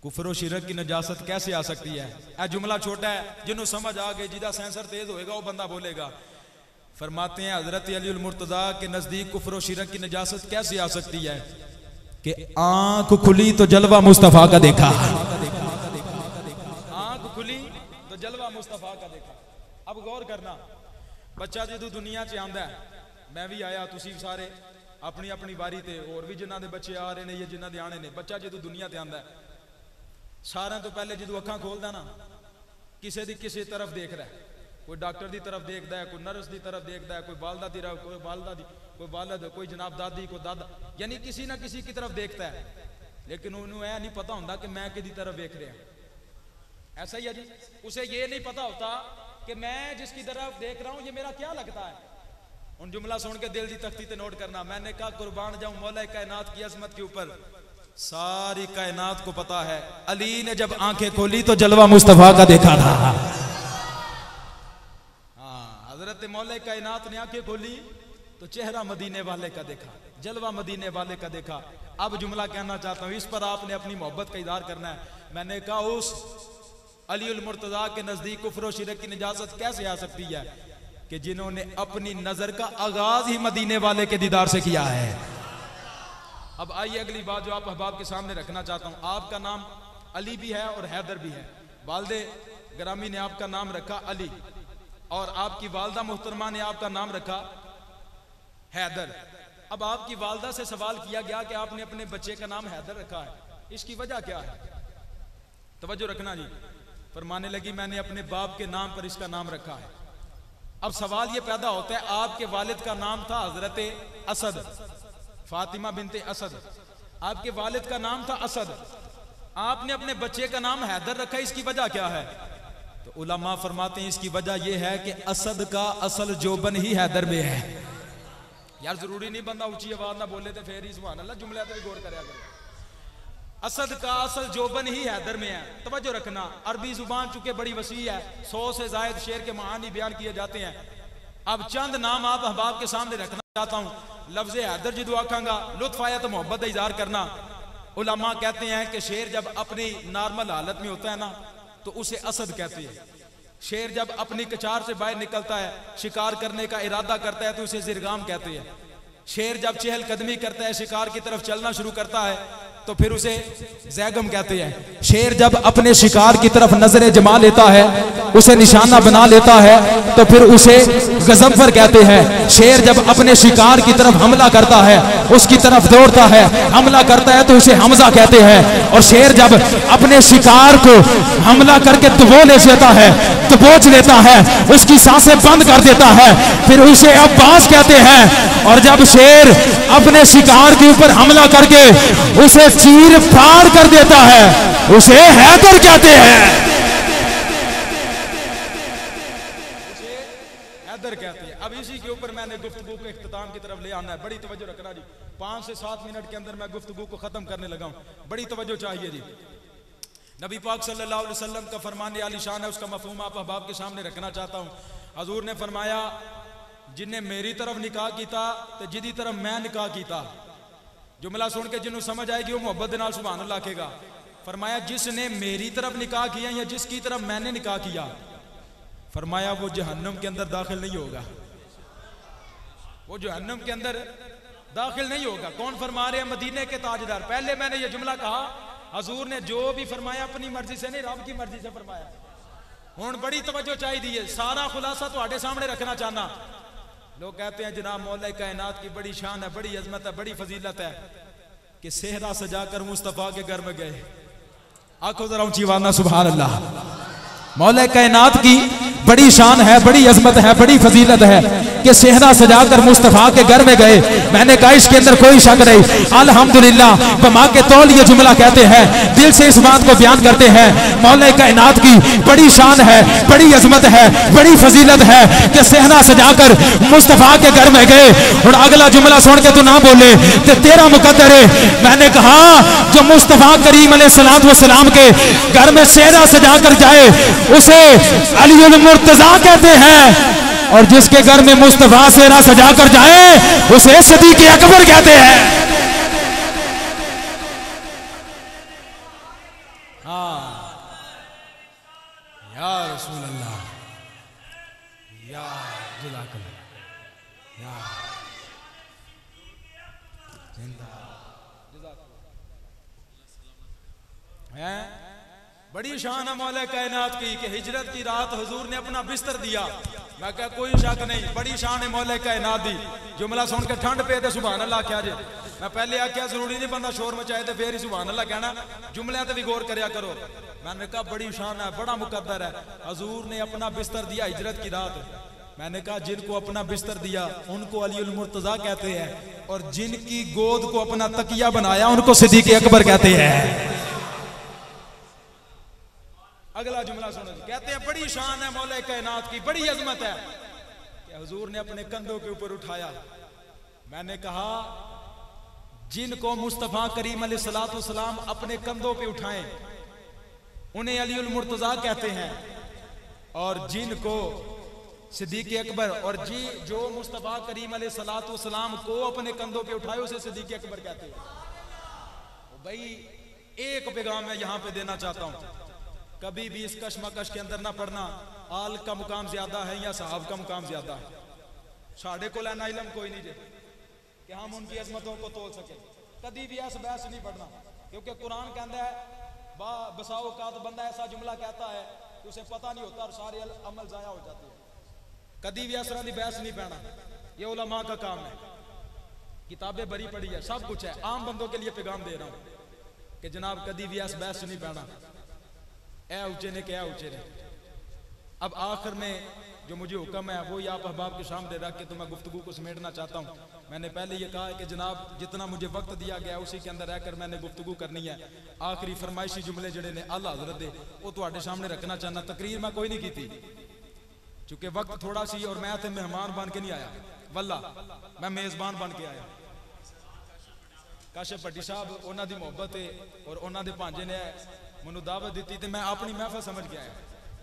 कुफर व शिरक की नजासत कैसे आ सकती है। यह जुमला छोटा है, जिन्हों समझ आ गई, जिदा सेंसर तेज होएगा वो बंदा बोलेगा। फरमाते हैं हजरत अली मुर्तजा के नजदीक कुफ्र और शिरक की नजासत कैसे आ सकती है कि आंख खुली तो जलवा मुस्तफा का देखा, आंख खुली तो जलवा मुस्तफा का देखा। अब गौर करना, बच्चा जो दुनिया च आंदा है, मैं भी आया, तुसी सारे अपनी अपनी बारी ते और भी जिन्हां दे बच्चे आ रहे ने या जिन्हां दे आने ने, बच्चा जो दुनिया ते आंदा है सारे तो पहले जो अखां खोलदा ना किसी दी किसी तरफ देख रहा है, कोई डॉक्टर की तरफ देखता है, कोई नर्स की तरफ देखता है, कोई वालदा की तरफ, कोई वालदा दी, कोई वालद, कोई जनाब दादी, कोई दादा, यानी किसी ना किसी की तरफ देखता है, लेकिन उन्होंने यह नहीं पता होता कि मैं किसी तरफ देख रहा। ऐसा ही है जी, उसे ये नहीं पता होता कि मैं जिसकी तरफ देख रहा हूं ये मेरा क्या लगता है। उन जुमला सुन के दिल की तख्ती ते नोट करना, मैंने कहा कुर्बान जाऊं मौला कायनात की अजमत के ऊपर, सारी कायनात को पता है अली ने जब आंखें खोली तो जलवा मुस्तफा का देखा था। हाँ, हजरत मौला कायनात ने आंखें खोली तो चेहरा मदीने वाले का देखा, जलवा मदीने वाले का देखा। अब जुमला कहना चाहता हूं, इस पर आपने अपनी मोहब्बत का इजहार करना है। मैंने कहा उस अली उल मुर्तजा के नजदीक कुफ्र और शिरक की निजासत कैसे आ सकती है कि जिन्होंने अपनी नजर का आगाज ही मदीने वाले के दीदार से किया है। अब आइए अगली बात जो आप अहबाब के सामने रखना चाहता हूं, आपका नाम अली भी है और हैदर भी है, वालदे ग्रामी ने आपका नाम रखा अली और आपकी वालदा मोहतरमा ने आपका नाम रखा हैदर। अब आपकी वालदा से सवाल किया गया कि आपने अपने बच्चे का नाम हैदर रखा है, इसकी वजह क्या है? तवज्जो रखना जी। फरमाने लगी मैंने अपने बाप के नाम पर इसका नाम रखा है। अब सवाल यह पैदा होता है, आपके वालिद का नाम था हजरत असद, फातिमा बिनते असद, आपके वालिद का नाम था असद, आपने अपने बच्चे का नाम हैदर रखा, इसकी वजह क्या है? तो उलमा फरमाते हैं इसकी वजह यह है कि असद का असल जोबन ही हैदर में है। यार जरूरी नहीं बंदा ऊंची आवाज ना बोले तो फिर ही सुभान अल्लाह, जुमले पे गौर करें। असद का असल जोबन ही हैदर में है। तवज्जो रखना, अरबी जुबान चूंकि बड़ी वसी है, 100 से जायद शेर के मानी बयान किए जाते हैं। अब चंद नाम आप अहबाब के सामने रखना चाहता हूं। लफ्ज हैदर जो आखांगा लुत्फ आया तो मोहब्बत का इजहार करना। उलमा कहते हैं कि शेर जब अपनी नॉर्मल हालत में होता है ना तो उसे असद कहते हैं। शेर जब अपनी कचार से बाहर निकलता है, शिकार करने का इरादा करता है तो उसे जिरगाम कहते हैं। शेर जब चहलकदमी करता है, शिकार की तरफ चलना शुरू करता है तो फिर उसे जैगम कहते हैं। शेर जब अपने शिकार की तरफ नजरें जमा लेता है, उसे निशाना बना लेता है तो फिर उसे गजब्बर कहते हैं। शेर जब अपने शिकार की तरफ हमला करता है, उसकी तरफ दौड़ता है, हमला करता है तो उसे हमजा कहते हैं। और शेर जब अपने शिकार को हमला करके दबोच लेता है, दबोच लेता है, उसकी सांसें बंद कर देता है, फिर उसे अब्बास कहते हैं। और जब शेर अपने शिकार के ऊपर हमला करके उसे चीर फाड़ कर देता है, उसे हैदर कहते हैं। उसे हैदर कहते हैं। अब इसी के ऊपर मैंने गुफ्तगू के इख्तिताम की तरफ ले आना है। बड़ी तवज्जो रखना जी, 5 से 7 मिनट के अंदर मैं गुफ्तगू को खत्म करने लगा हूं। बड़ी तवज्जो चाहिए जी। नबी पाक सल्लल्लाहु अलैहि वसल्लम का फरमान आलीशान है, उसका मफहूम आप अहबाब के सामने रखना चाहता हूं। हजूर ने फरमाया जिन्हें मेरी तरफ निकाह किया तो जिदी तरफ मैं निकाह किया। जुमला सुन के जिन्होंने समझ आएगी वो मोहब्बत दे नाल सुभान अल्लाह कहेगा। फरमाया जिसने मेरी तरफ निकाह किया या जिसकी तरफ मैंने निकाह किया, फरमाया वो जहन्नम के अंदर दाखिल नहीं होगा, वो जहन्नम के अंदर दाखिल नहीं होगा। कौन फरमा रहे हैं? मदीने के ताजदार। पहले मैंने ये जुमला कहा, हजूर ने जो भी फरमाया अपनी मर्जी से नहीं, रब की मर्जी से फरमाया। हुण बड़ी तवज्जो चाहिए, सारा खुलासा तुहाडे सामने रखना चाहना। लोग कहते हैं जनाब मौला कायनात की बड़ी शान है, बड़ी अजमत है, बड़ी फजीलत है कि सेहरा सजाकर मुस्तफा के घर में गए। आंखों जरा ऊंची आवाज में सुभान अल्लाह। मौला कायनात की बड़ी शान है, बड़ी अजमत है, बड़ी फजीलत है कि सेहरा सजाकर मुस्तफा के घर में गए। मैंने कहा इसके अंदर कोई शक नहीं। अल्हम्दुलिल्लाह बमा के तौल ये जुमला कहते हैं, दिल से इस बात को बयान करते हैं मौला कायनात की बड़ी शान है, बड़ी अजमत है, बड़ी फजीलत है कि सेहरा सजाकर मुस्तफा के घर में गए। और अगला जुमला सुन के तू ना बोले तो तेरा मुकद्दर है। मैंने कहा जो मुस्तफा करीम अलैहिस्सलातु वस्सलाम के घर में सेहरा सजाकर जाए उसे अली मुर्तजा कहते हैं, और जिसके घर में मुस्तफा सेहरा सजा कर जाए उसे सिद्दीक़ अकबर कहते हैं। हाँ या रसूल अल्लाह, या जज़ाकल्लाह। है। बड़ी शान है मौला कायनात की कि हिजरत की रात हुजूर ने अपना बिस्तर दिया। मैं क्या कोई शक नहीं, बड़ी शान है मौला कायनात दी। जुमला सुन के ठंड पे तो सुभान अल्लाह क्या जे। मैं पहले आख्या जरूरी नहीं बंदा शोर मचाए तो फिर ही सुभान अल्लाह कहना, जुमले ते भी गौर करया करो। मैंने कहा बड़ी शान है, बड़ा मुकद्दर है। हुजूर ने अपना बिस्तर दिया हिजरत की रात। मैंने कहा जिनको अपना बिस्तर दिया उनको अलीउल मुर्तजा कहते हैं, और जिनकी गोद को अपना तकिया बनाया उनको सिद्दीक़ अकबर कहते हैं। अगला जुमला सुनो, कहते हैं बड़ी शान है मौला कायनात की, बड़ी अजमत है कि हुजूर ने अपने कंधों के ऊपर उठाया। मैंने कहा जिनको मुस्तफा करीम अलैहिस्सलाम अपने कंधों पे उठाएं उन्हें अलीउल मुर्तजा कहते हैं, और जिनको सिद्दीक़ अकबर, और जो मुस्तफा करीम अलैहिस्सलाम को अपने कंधों पे उठाए उसे सिद्दीक़ अकबर कहते हैं। भाई एक पैगाम मैं यहां पे देना चाहता हूं, कभी भी इस कशमकश के अंदर ना पड़ना आल का मुकाम ज्यादा है या साहब का मुकाम ज्यादा है। साढ़े को लेना इलम कोई नहीं जे कि हम उनकी अजमतों को तोल सके। कभी भी ऐसा बहस नहीं पढ़ना, क्योंकि कुरान कहता है बसाओ का तो बंदा ऐसा जुमला कहता है कि उसे पता नहीं होता और सारे अमल जाया हो जाते हैं। कभी भी ऐसा की बहस नहीं पढ़ना, ये उलमा का काम है। किताबें बड़ी पड़ी है, सब कुछ है। आम बंदों के लिए पैगाम दे रहा हूं कि जनाब कभी भी ऐसा बहस नहीं पढ़ना, ए ऊंचे ने क्या ऊंचे ने। अब आखिर में जो मुझे हुक्म है वो आप अहबाब के सामने रख के तो मैं गुफ्तगू को समेटना चाहता हूँ। मैंने पहले ये कहा है कि जनाब जितना मुझे वक्त दिया गया उसी के अंदर रहकर मैंने गुफ्तगू करनी है। आखिरी फरमाइशी जुमले जड़े ने आला हज़रत दे वो तुहाडे सामने रखना चाहना। तकरीर मैं कोई नहीं की थी चूंकि वक्त थोड़ा सी, और मैं तो मेहमान बन के नहीं आया, वल्ला मैं मेजबान बन के आया। काशिफ भट्टी साहब उन्हों की मुहब्बत है और उन्होंने भांजे ने मैनू दावत दी तो मैं अपनी महफिल समझ के आया।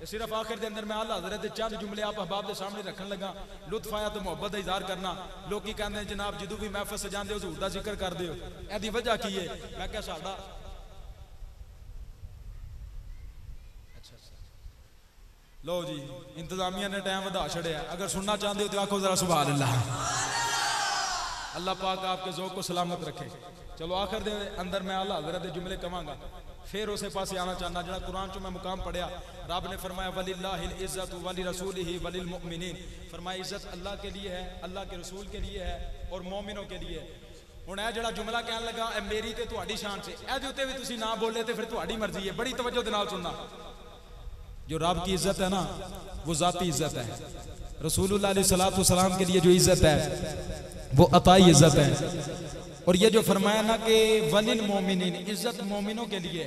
सिर्फ आखिर के अंदर मैं आला हज़रत दे चंद जुमले आप अहबाब के सामने रखन लगा। लुत्फ आया तो मुहब्बत का इजहार करना। लोग कहते हैं जनाब जो भी महफिल सजाते हो हज़ूर दा जिक्र कर दो, एदी वजह की है। मैं क्या साडा लो जी इंतजामिया ने टाइम बढ़ा छड़िया। अगर सुनना चाहते हो तो आखो जरा सुभान अल्लाह। अल्लाह पाक आपके ज़ौक़ को सलामत रखे। चलो आखिर दे अंदर मैं आला हज़रत दे जुमले कवांगा, फिर उस पास आना चाहना जरा कुरान चो मैं मुकाम पढ़िया। रब ने फरमाया वलिल्लाहिल इज्जतु वली रसूलिही वलिल मुमिनीन। फरमाया इज्जत अल्लाह के लिए है, अल्लाह के रसूल के लिए है और मोमिनों के लिए। हुण ए जड़ा जुमला कहन लगा ए मेरी ते तुहाडी शान से, ए उत्ते भी तुसीं ना बोले तो फिर तुहाडी मर्जी है। बड़ी तवज्जो दे नाल सुनना। जो रब की इज्जत है ना वो जाती इज्जत है। रसूलुल्लाह अलैहिस्सलातु वस्सलाम के लिए जो इज्जत है वो अताई इज्जत है। और ये जो फरमाया ना कि वलिल मोमिनीन, इज्जत मोमिनों के लिए।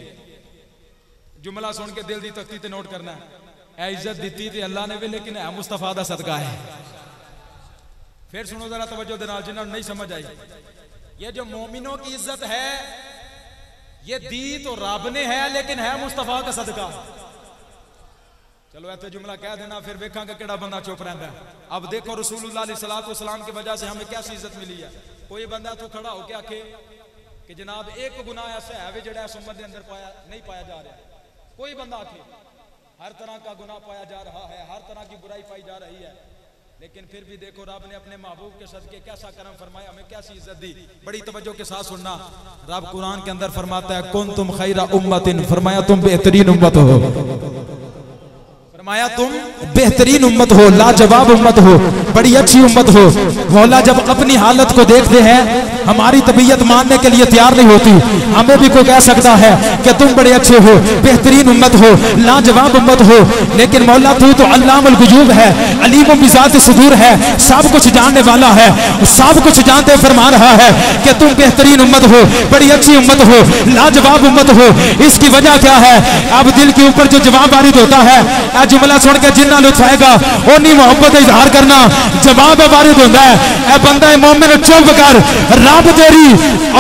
जुमला सुन के दिल दी तख्ती ते नोट करना है। ए इज्जत दी थी अल्लाह ने भी, लेकिन है मुस्तफा दा सदका है। फिर सुनो जरा तवज्जो दे नाल जिन्हां नहीं समझ आई। ये जो मोमिनों की इज्जत है ये दी तो रब ने है, लेकिन है मुस्तफा का सदका। चलो ऐसे जुमला कह देना, फिर देखा केड़ा बंदा चुप रहता है। अब देखो रसूलुल्लाह अलैहिस्सलातु वस्सलाम की वजह से हमें कैसी इज्जत मिली है। कोई बंदा तो खड़ा होकर आखे कि जनाब एक गुनाह ऐसा है जो इस उम्मत के अंदर नहीं पाया जा रहा। कोई बंदा आखे हर तरह का गुनाह पाया जा रहा है, हर तरह की बुराई पाई जा रही है, लेकिन फिर भी देखो रब ने अपने महबूब के सदके कैसा करम फरमाया, हमें कैसी इज्जत दी। बड़ी तवज्जो के साथ सुनना। रब कुरान के अंदर फरमाता है कुंतुम खैरा उम्मतिन, फरमाया तुम बेहतरीन उम्मत हो। फरमाया तुम बेहतरीन उम्मत हो, लाजवाब उम्मत हो, बड़ी अच्छी उम्मत हो। मौला जब अपनी हालत को देखते हैं हमारी तबीयत मानने के लिए तैयार नहीं होती। हमें भी कोई कह सकता है कि तुम बड़े अच्छे हो, बेहतरीन उम्मत हो, लाजवाब उम्मत हो, लेकिन मौला तू तो अल्लामुल गुयूब है, अलीमुम बिज़ाति सुदूर है, सब कुछ जानने वाला है। सब कुछ जानते फरमा रहा है कि तुम बेहतरीन उम्मत हो, बड़ी अच्छी उम्मत हो, लाजवाब उम्मत हो। इसकी वजह क्या है? अब दिल के ऊपर जो जवाब वारिद होता है, जुमला सुन के जिन्ना लुत्फ आएगा ओनी मोहब्बत इजहार करना जवाब वारिद होता है। ए बंदा मोमिन चुप कर, रब तेरी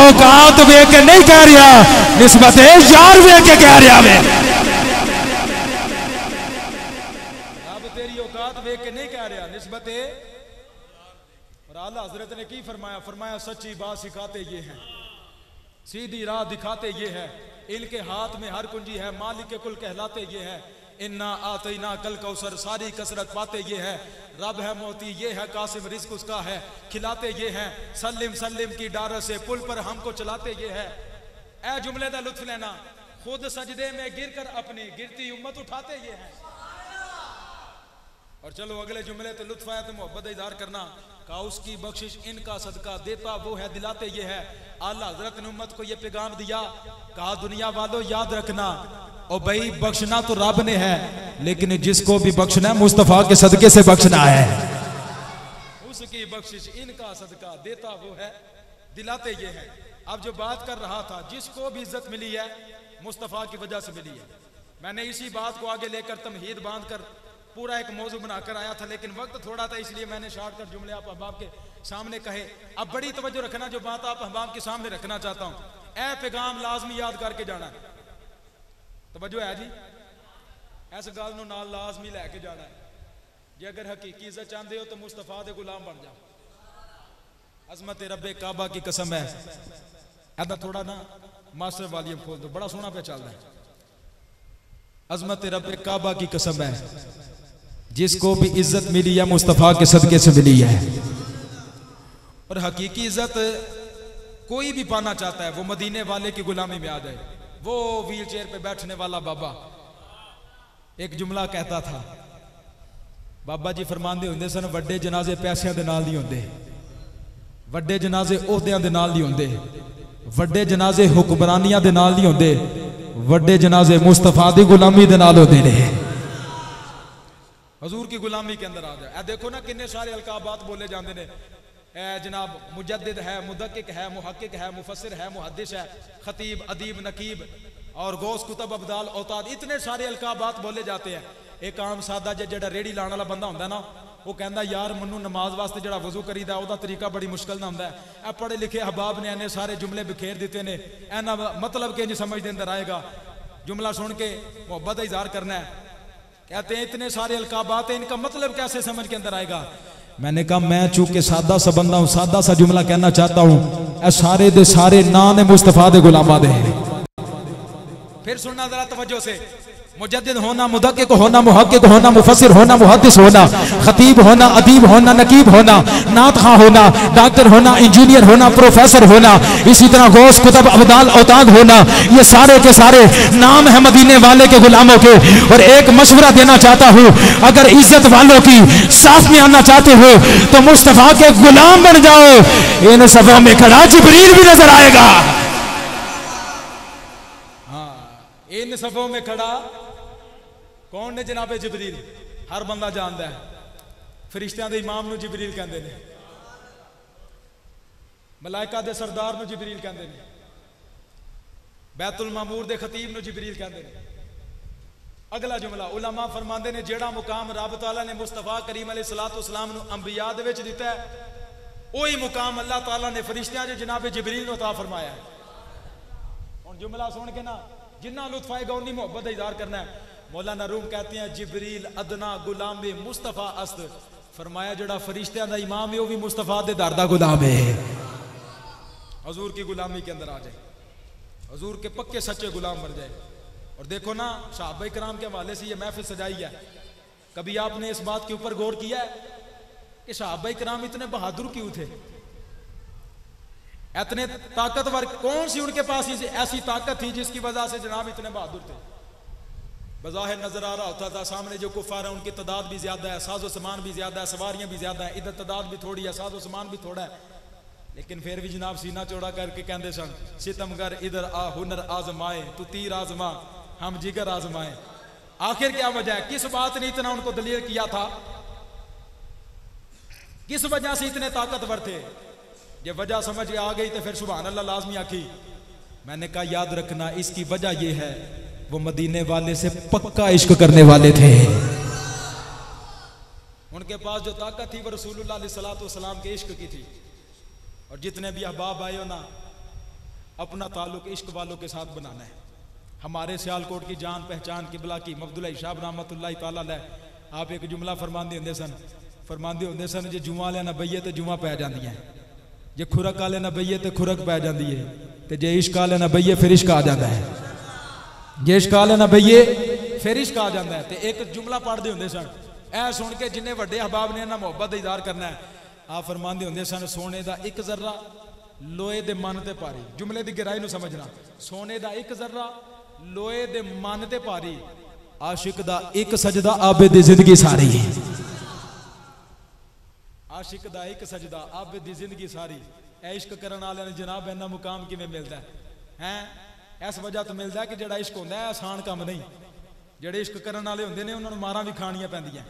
औकात वेख के नहीं कह रहा, निस्बत यार वेख के कह रहा है। रब तेरी औकात वेख के नहीं कह रहा, निस्बत। और आला हजरत ने की फरमाया? फरमाया सच्ची बात सिखाते ये हैं, सीधी राह दिखाते ये है, इनके हाथ में हर कुंजी है, मालिक के कुल कहलाते ये है। इन्ना आतना कल कौसर, सारी कसरत पाते ये है। रब है मोती, ये है कासिम, रिज्क उसका है, खिलाते ये हैं। सल्लिम सल्लिम की डार से पुल पर हमको चलाते ये है। ए जुमले दा लुत्फ लेना, खुद सजदे में गिरकर अपनी गिरती उम्मत उठाते ये हैं। और चलो अगले जुमले तो लुत्फ आया तो मोहब्बत इज़हार करना। कहा उसकी बख्शिश इनका सदका देता वो है दिलाते ये है। आला हजरत ने उम्मत को ये पैगाम दिया, कहा दुनिया वालों याद रखना ओ भाई बख्शना तो रब ने है, लेकिन जिसको भी बख्शना है मुस्तफा के सदके से बख्शना है। उसकी बख्शिश इनका सदका देता वो है दिलाते ये है। अब जो बात कर रहा था, जिसको भी इज्जत मिली है मुस्तफा की वजह से मिली है। मैंने इसी बात को आगे लेकर तमहीद बांध कर पूरा एक मौजू बनाकर आया था, लेकिन वक्त थोड़ा था इसलिए मैंने शॉर्टकट जुमले आप अहबाब के सामने कहे। अब बड़ी तवज्जो रखना, जो बात आप अहबाब के सामने रखना चाहता हूं, ए पैगाम लाजमी याद करके जाना है। तवज्जो है जी, इस गल नूं नाल लाजमी लैके जाना है। जे अगर हकीकी इज्जत चाहते हो तो मुस्तफा दे गुलाम बन जाओ। अजमत रब्बे काबा की कसम है, ऐदा थोड़ा ना मास्टर वॉल्यूम खोल दो, बड़ा सोहना पे चल रहा है। अजमत रब्बे काबा की कसम है, जिसको भी इज्जत मिली है मुस्तफा के सदके से मिली है। और हकीकी इज्जत कोई भी पाना चाहता है वो मदीने वाले की गुलामी में आ जाए। वो व्हील चेयर पे बैठने वाला बाबा एक जुमला कहता था, बाबा जी फरमांदे हुंदे सन, वड्डे जनाजे पैसिਆਂ ਦੇ ਨਾਲ नहीं होंदे, वड्डे जनाजे ओहदियां दे नाल नहीं होंदे, वड्डे जनाजे हुक्मरानियां दे नाल नहीं होंदे, वड्डे जनाजे मुस्तफा दी गुलामी दे नाल होंदे ने। हजूर की गुलामी के अंदर आ जाए। ए देखो ना किन्ने सारे अलकाबात बोले जाते हैं। जनाब मुजद्दिद है, मुदक्किक है, मुहक्किक है, मुफस्सिर है, मुहद्दिस है, खतीब, अदीब, नकीब और गौस, कुतुब, अब्दाल, औताद, इतने सारे अलकाबात बोले जाते हैं। एक आम सादा जेड़ा रेड़ी लाने वाला बंदा होंदा ना, वो कहता यार मनु नमाज वास्ते जड़ा वजू करीदा ओदा तरीका बड़ी मुश्किल ना होंदा है। पढ़े लिखे अहबाब ने इन्ने सारे जुमले बिखेर दिते ने, इन्ना मतलब कि समझ दे अंदर आएगा। जुमला सुन के मोहब्बत का इजहार करना है, कहते हैं इतने सारे अलकाबात है, इनका मतलब कैसे समझ के अंदर आएगा। मैंने कहा मैं चूंकि सादा सा बंदा हूं, सादा सा जुमला कहना चाहता हूं। ए सारे दे सारे नाम है मुस्तफा दे गुलामा दे। फिर सुनना जरा तवज्जो से, मुजद्दिद होना, मुदक्किक होना, मुहक्किक होना, मुफस्सिर होना, मुहद्दिस होना, खतीब होना, अदीब होना, नकीब होना, नातखा होना, डॉक्टर होना, इंजीनियर होना, प्रोफेसर होना, इसी तरह गौस, कुतुब, अब्दाल, औताद होना, ये सारे के सारे नाम है मदीने वाले के गुलामों के। और एक मशवरा देना चाहता हूं, अगर इज्जत वालों की साथ में आना चाहते हो तो मुस्तफा के गुलाम बन जाओ। इन सफों में खड़ा जिब्रील भी नजर आएगा। इन सफों में खड़ा कौन ने जनाबे जिब्रील? हर बंदा जानता है, फरिश्तियां दे इमाम नूं जिब्रील कहंदे ने, मलाइका दे सरदार नूं जिब्रील कहंदे ने, बैतुल मामूर दे खतीब नूं जिब्रील कहंदे ने। अगला जुमला उलमा फरमांदे ने, जेड़ा मुकाम रब तआला ने मुस्तफा करीम अलैहिस्सलातु वस्सलाम नूं अंबिया दे विच दिता है, ओही मुकाम अल्लाह तआला ने फरिश्तियां दे जनाबे जिब्रील नूं अता फरमाया है। हुण जुमला सुन के ना जिन्ना लुत्फ आएगा उन्नी मोहब्बत का इजहार करना है। मौलाना रूम कहते हैं जिब्रील अदना गुलाम मुस्तफा अस्त, फरमाया जड़ा फरिश्तियां दा इमाम है वो भी मुस्तफा दे दर दा गुलाम है। हजूर की गुलामी के अंदर आ जाए, हजूर के पक्के सच्चे गुलाम बन जाए। और देखो ना सहाबा इकराम के हवाले से ये महफिल सजाई है, कभी आपने इस बात के ऊपर गौर किया है कि सहाबा इकराम इतने बहादुर क्यों थे, इतने ताकतवर? कौन सी उनके पास ऐसी ताकत थी जिसकी वजह से जनाब इतने बहादुर थे? बज़ाहिर नजर आ रहा होता था सामने जो कुफार है उनकी तादाद भी ज्यादा है, साजो सामान भी ज्यादा है, सवारियां भी ज्यादा है, इधर तादाद भी थोड़ी है, साजो सामान भी थोड़ा है, लेकिन फिर भी जनाब सीना चौड़ा करके कहते सन, सितमगर इधर आ हुनर आजमाए, तू तीर आजमा हम जिगर आजमाए। आखिर क्या वजह है, किस बात ने इतना उनको दलील किया था, किस वजह से इतने ताकतवर थे? ये वजह समझ के आ गई तो फिर सुभान अल्लाह लाजमी आखी। मैंने कहा याद रखना इसकी वजह यह है वो मदीने वाले से पक्का इश्क करने वाले थे। उनके पास जो ताकत थी वो रसूलुल्लाह अलैहिस्सलातु वस्सलाम के इश्क की थी। और जितने भी अहबाब आए हो ना, अपना ताल्लुक इश्क वालों के साथ बनाना है। हमारे सियालकोट की जान पहचान किबला की अब्दुल्ला इशाब रहमतुल्लाह तआला अलैह आप एक जुमला फरमांदे होंदे सन जे जुआ वाले ना बईए तो जुआ पै जांदी है, जे खुरक वाले ना बईए तो खुरक पै जाती है, तो जे इश्क वाले ना बईए फिर इश्क आ जाता है, जे इश्क वाले ना बईए फिर इश्क आ जाता है। तो एक जुमला पढ़ते होंगे सन, ऐ सुन के जिन्हें वड्डे अहबाब ने इन्हां मुहब्बत का इज़हार करना है, आप फरमांदे होंगे सन सोने का एक जर्रा लोहे दे मन ते भारी। जुमले की गहराई नूं समझना, सोने का एक जर्रा लोहे दे मन ते भारी, आशिक दा एक सजदा आबिद दी जिंदगी सारी। आशिक दा एक सजदा आबिद दी जिंदगी सारी। इश्क करने वाले ने जनाब इन्ना मुकाम किवें मिलदा है? इस वजह तो मिलता है कि जिहड़ा इश्क होंदा है आसान काम नहीं। जिहड़े इश्क करने वाले होंदे ने उन्हां नूं मारां भी खाणियां पैंदियां,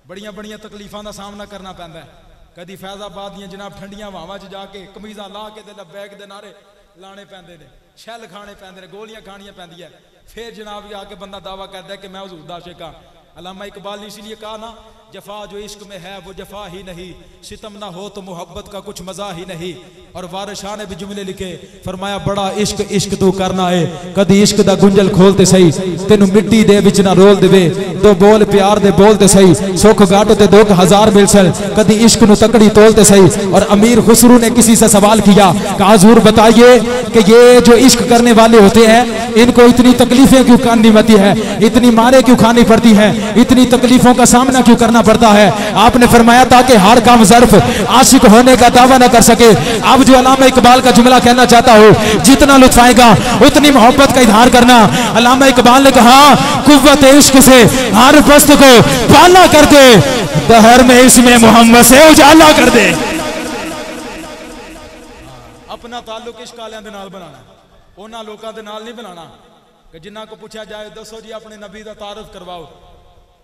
बड़ियां बड़ियां तकलीफां दा सामना करना पैंदा है। कदी फैजाबाद दियां जनाब ठंडियां हवावां च जाके कमीज़ां ला के ते लब्बैक दे नारे लाने पैंदे ने, शैल खाने पैंदे ने, गोलियां खाणियां पैंदियां। फिर जनाब आके बंदा दावा करता है कि मैं हुजूर दा आशिक हां। अल्लामा इकबाल ने इसीलिए कहा ना, जफा जो इश्क में है वो जफा ही नहीं, सितम ना हो तो मोहब्बत का कुछ मजा ही नहीं। और वारिस शाह ने भी जुमले लिखे, फरमाया बड़ा इश्क इश्क तू करना है, कदी इश्क दा गुंजल खोलते सही, तेनू मिट्टी दे विच ना रोल देवे, दो बोल प्यार दे बोलते सही, सुख गाट ते 2000 मिल सल, कदी इश्क नु तकड़ी तोलते सही। और अमीर खुसरू ने किसी से सवाल किया, कहा हुजूर बताइए कि ये जो इश्क करने वाले होते हैं इनको इतनी तकलीफें क्यों करनी पड़ती है, इतनी मारे क्यों खानी पड़ती है, इतनी तकलीफों का सामना क्यों करना पड़ता है? आपने फरमाया ताकि हर काम ज़र्फ आशिक होने का दावा न कर सके। अब जो अल्लामा इकबाल का जुमला कहना चाहता हूँ, जितना लुत्फ आएगा उतनी मोहब्बत का इजहार करना। अल्लामा इकबाल ने कहा, कुव्वत इश्क से हर बस्त को पाला कर दे, दहर में इसमें मोहम्मद से उजाला कर दे। अपना ताल्लुक इश्क वालियां दे नाल बनाना, उन्हां लोकां दे नाल नहीं बनाना कि जिन्हां को पूछा जाए दसो जी अपने नबी का तारुफ करवाओ,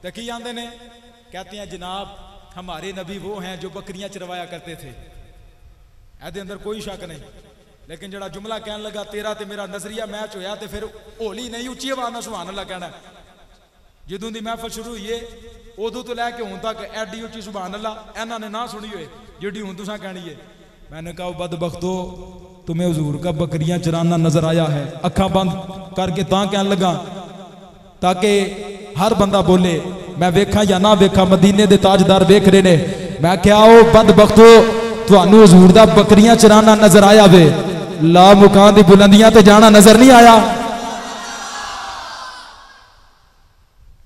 तो की आंदे ने? कहते हैं जनाब हमारे नबी वो हैं जो बकरियां चरवाया करते थे। ऐदे अंदर कोई शक नहीं, लेकिन जड़ा जुमला कहन लगा तेरा ते मेरा नजरिया मैच होया, तो फिर होली नहीं उच्ची आवाज नाल सुभान अल्लाह कहना। जदों दी महफिल शुरू हुई है उदों तो लैके हुण तक एडी उच्ची सुभान अल्लाह इन्हां ने ना सुनी होए जिहड़ी हुण तुसां कहनी है। मैंने कहा बदबख्तो, तुम्हें हुजूर का बकरियां चराना नजर आया है? अखा बंद करके तां कहन लगा ताकि हर बंदा बोले मैं वेखा या ना वेखा, मदीने दे ताजदार वेख रहे ने। मैं क्या ओ बदबख्तो, तुहानू हुजूर दा बकरियां चराना नजर आया वे, ला मुकान दी बुलंदियां ते जाना नजर नहीं आया?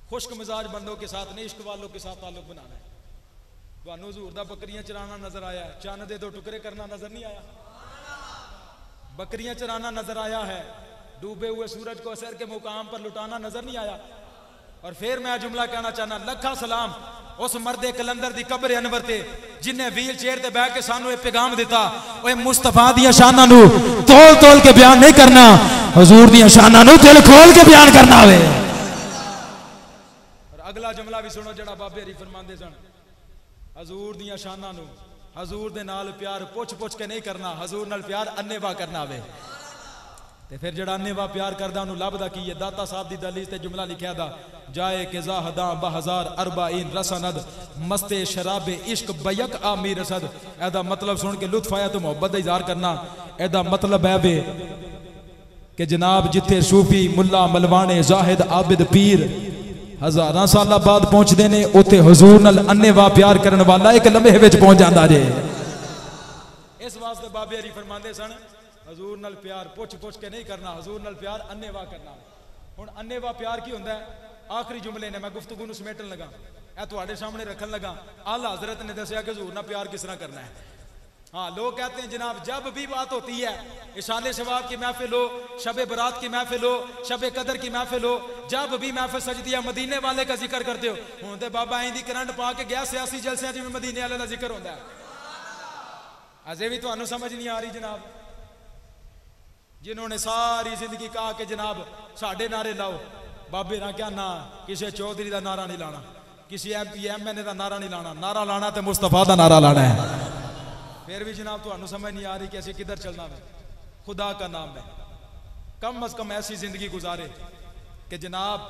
खुश्क मिजाज बंदों के साथ नहीं, इश्क वालों के साथ ताल्लुक बनाना है। तुहानू हुजूर दा बकरियां चराना नजर आया, चन्न दे 2 टुकड़े करना नजर नहीं आया? बकरियां चराना नजर आया है, डूबे हुए सूरज को असर के मुकाम पर लुटाना नजर नहीं आया? और फिर मैं जुमला कहना चाहना, लखा सलाम उस मर्दे कलंदर दी कब्र अनवर ते जिन्हें व्हील चेयर ते बैठ के सानू एक पैगाम दिता, ओए मुस्तफा दियां शानां नू तोल तोल के बयान नहीं करना, हुजूर दियां शानां नू दिल खोल के बयान करना वे। और अगला जुमला भी सुनो जड़ा बाबे हरी फरमांदे सन, हुजूर दियां शानां नू हजूर दे नाल प्यार पुछ पुछ के नहीं करना, हजूर नाल प्यार अन्नेवा करना वे। ते फिर जड़ा अन्नेवा प्यार करदा उन्होंने लभदा की है? दाता साहब दी दलील ते जुमला लिखा दा, जाए के जाहदा 2040 रसनद मस्ते शराबे इश्क बयक आमी रसद। एदा मतलब सुन के लुत्फ आया तो मोहब्बत का इजहार करना। एदा मतलब है वे कि जनाब जिथे सूफी मुल्ला मलवाने जाहिद आबिद पीर हजारां साल बाद पहुंचते ने, उत्थे हुजूर नाल अन्नेवा प्यार करने वाला एक लम्हे विच पहुंच जाता जे। इस वास्ते बाबे हरी फरमांदे सन, हजूर नाल प्यार पुछ पुछ के नहीं करना, हजूर नाल प्यार अन्नेवा करना। हुण अन्नेवा प्यार की हुंदा है? आखिरी जुमले ने मैं गुफ्तगू नूं समेटन लगा, ऐ तुहाडे सामने रखन लगा। आला हजरत ने दसिया कि हजूर नाल प्यार किस तरह करना है। हाँ, लोग कहते हैं जनाब जब भी बात होती है, इशाले शबाब की महफिल हो, शबे बरात की महफिल हो, शबे कदर की महफिल हो, जब भी महफिल सजदी है मदीने वाले का जिक्र करते हो। हुण ते बाबा इंदी करंट पा के गया सियासी जलसियां जिवें मदीने वाले का जिक्र होंदा है। अजे भी तुहानूं समझ नहीं आ रही जनाब, जिन्होंने सारी जिंदगी कहा कि जनाब साडे नारे लाओ, बाबे ना क्या ना किसी चौधरी का नारा नहीं लाना, किसी MP MNA का नारा नहीं लाना, नारा लाना तो मुस्तफा का नारा लाना है। फिर भी जनाब तो समझ नहीं आ रही कि ऐसे किधर चलना है। खुदा का नाम है, कम अज कम ऐसी जिंदगी गुजारे कि जनाब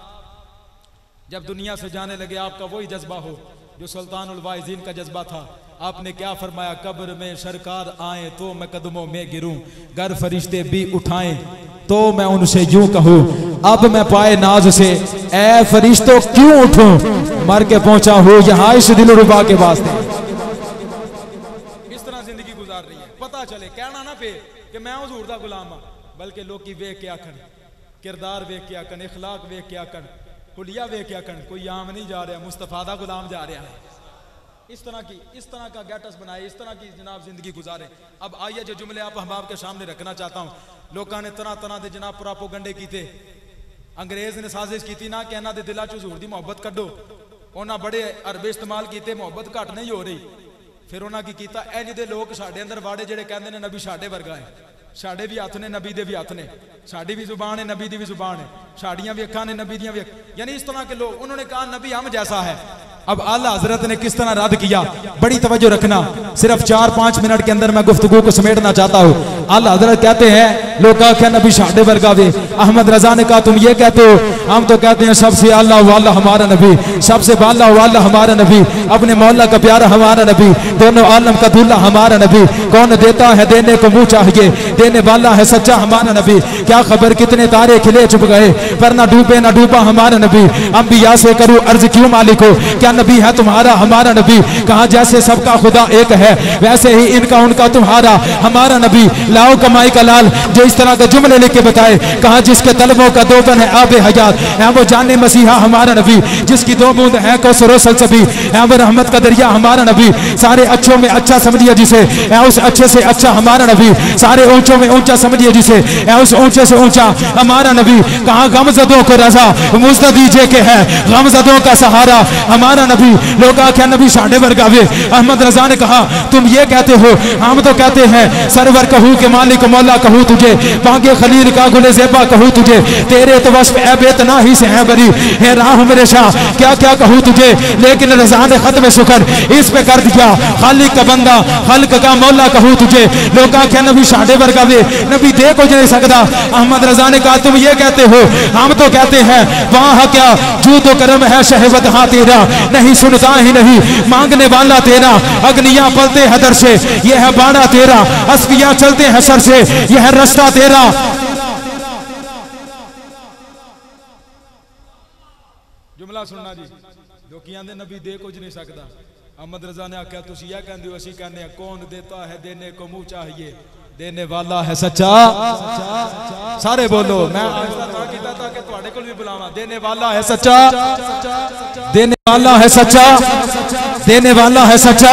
जब दुनिया से जाने लगे आपका वही जज्बा हो जो सुल्तानुल वाइज़ीन का जज्बा था। आपने क्या फरमाया, कब्र में सरकार आए तो मैं कदमों में गिरूं, घर फरिश्ते भी उठाएं तो मैं उनसे यूं कहूं, अब मैं पाए नाज से ए फरिश्तों क्यों उठूं, मर के पहुंचा हूं यहाँ इस दिलरुबा के वास्ते। इस तरह जिंदगी गुजार रही है। पता चले कहना ना पे कि मैं हुजूर दा गुलाम हां, बल्कि लोग वेख के आखन, किरदार वेख के आखन, इखलाक वेख के आखन, हुलिया वेख के आखन, कोई आम नहीं जा रहा, मुस्तफा दा गुलाम जा रहा है। इस तरह का गैटस बनाए, इस तरह की जनाब जिंदगी गुजारे। अब आइए जो जुमले आप हम आपके सामने रखना चाहता हूँ। लोगों ने तरह तरह के जनाब प्रोपोगंडे किए अंग्रेज ने साजिश की ना कि इन्हां दे दिलां च हजूर दी मोहब्बत कड्डो, उन्हां बड़े अरबे इस्तेमाल किए, मोहब्बत घट नहीं हो रही। फिर उन्हां की कीता, इंज दे लोग साडे अंदर वाड़े जिहड़े कहंदे ने नबी साडे वर्गा है, साडे भी हथ ने नबी दे भी हथ ने, साडी भी जुबान है नबी दी भी जुबान है, साड़ियां भी अखां ने नबी दियां भी, यानी इस तरह के लोग। उन्होंने कहा नबी हम जैसा है। अब आला हजरत ने किस तरह रद्द किया, बड़ी तवज्जो रखना, सिर्फ 4-5 मिनट के अंदर मैं गुफ्तगू को समेटना चाहता हूँ। आला हजरत कहते हैं, लोग क्या नबी साडे वर्गा वे। अहमद रजा ने कहा तुम ये कहते हो, हम तो कहते हैं सबसे आला वाला हमारा नबी, सबसे बाला वाला हमारा नबी, अपने मौला का प्यारा हमारा नबी, दोनों आलम का दूल्हा हमारा नबी, कौन देता है देने को मुंह चाहिए, देने वाला है सच्चा हमारा नबी। क्या खबर कितने तारे खिले चुप गए, पर ना डूबे ना डूबा हमारा नबी। अंबिया से करूं अर्ज क्यों मालिको, क्या नबी है तुम्हारा हमारा नबी। कहा जैसे सबका खुदा एक है, वैसे ही इनका उनका तुम्हारा हमारा नबी। लाओ कमाई का लाल जो इस तरह के जुमले लिख के बताए। कहा जिसके तलबों का दोबन है आबे हयात, है वो जाने मसीहा हमारा नबी। जिसकी 2 बूंद है कौसर सलसबी, है वो रहमत का दरिया हमारा नबी। सारे अच्छों में अच्छा समझिए जिसे, है उस अच्छे से अच्छा हमारा नबी। सारे ऊंचों में ऊंचा समझिए जिसे, है उस ऊंचे से ऊंचा हमारा नबी। कहा गमजदों को रजा मुझसे दीजिए के है गमजदों का सहारा हमारा नबी। लोग क्या नबी साढ़े वर्गा वे। अहमद रजा ने कहा तुम ये कहते हो, हम तो कहते हैं सरवर कहूँ के मालिक मौला कहूँ तुझे, बागे खलील का गुले ज़ेबा कहूँ तुझे, तेरे तो वस्फ ऐ बेतना ही से है बरी, है राह मेरे शाह क्या क्या कहूँ तुझे। लेकिन रजा ने खत्म शुक्र इस पे कर दिया, खालिक का बंदा खल्क का मौला कहूँ तुझे। लोग क्या नबी साढ़े वर्गा वे, नबी दे को नहीं सकता। अहमद रजा ने कहा तुम ये कहते हो, हम तो कहते हैं वाह क्या जू तो करम है शहवत हाँ तेरा, नहीं सुनता ही नहीं मांगने वाला तेरा। अग्नियां पलते हैं दर से, यह है बाड़ा तेरा, अस्फियां चलते हैं सर से, यह है रास्ता तेरा। जुमला सुनना जी, लोग आंदे नबी दे कुछ नहीं सकता। अहमद रजा ने आख्या तुसी यह कहंदे हो, असीं कहने कौन देता है देने को मुंह चाहिए, देने वाला है सच्चा। सारे बोलो, मैं कीता था कि तुहाडे कोल भी बुलावा, देने वाला है सच्चा, देने वाला है सच्चा, देने वाला है सच्चा।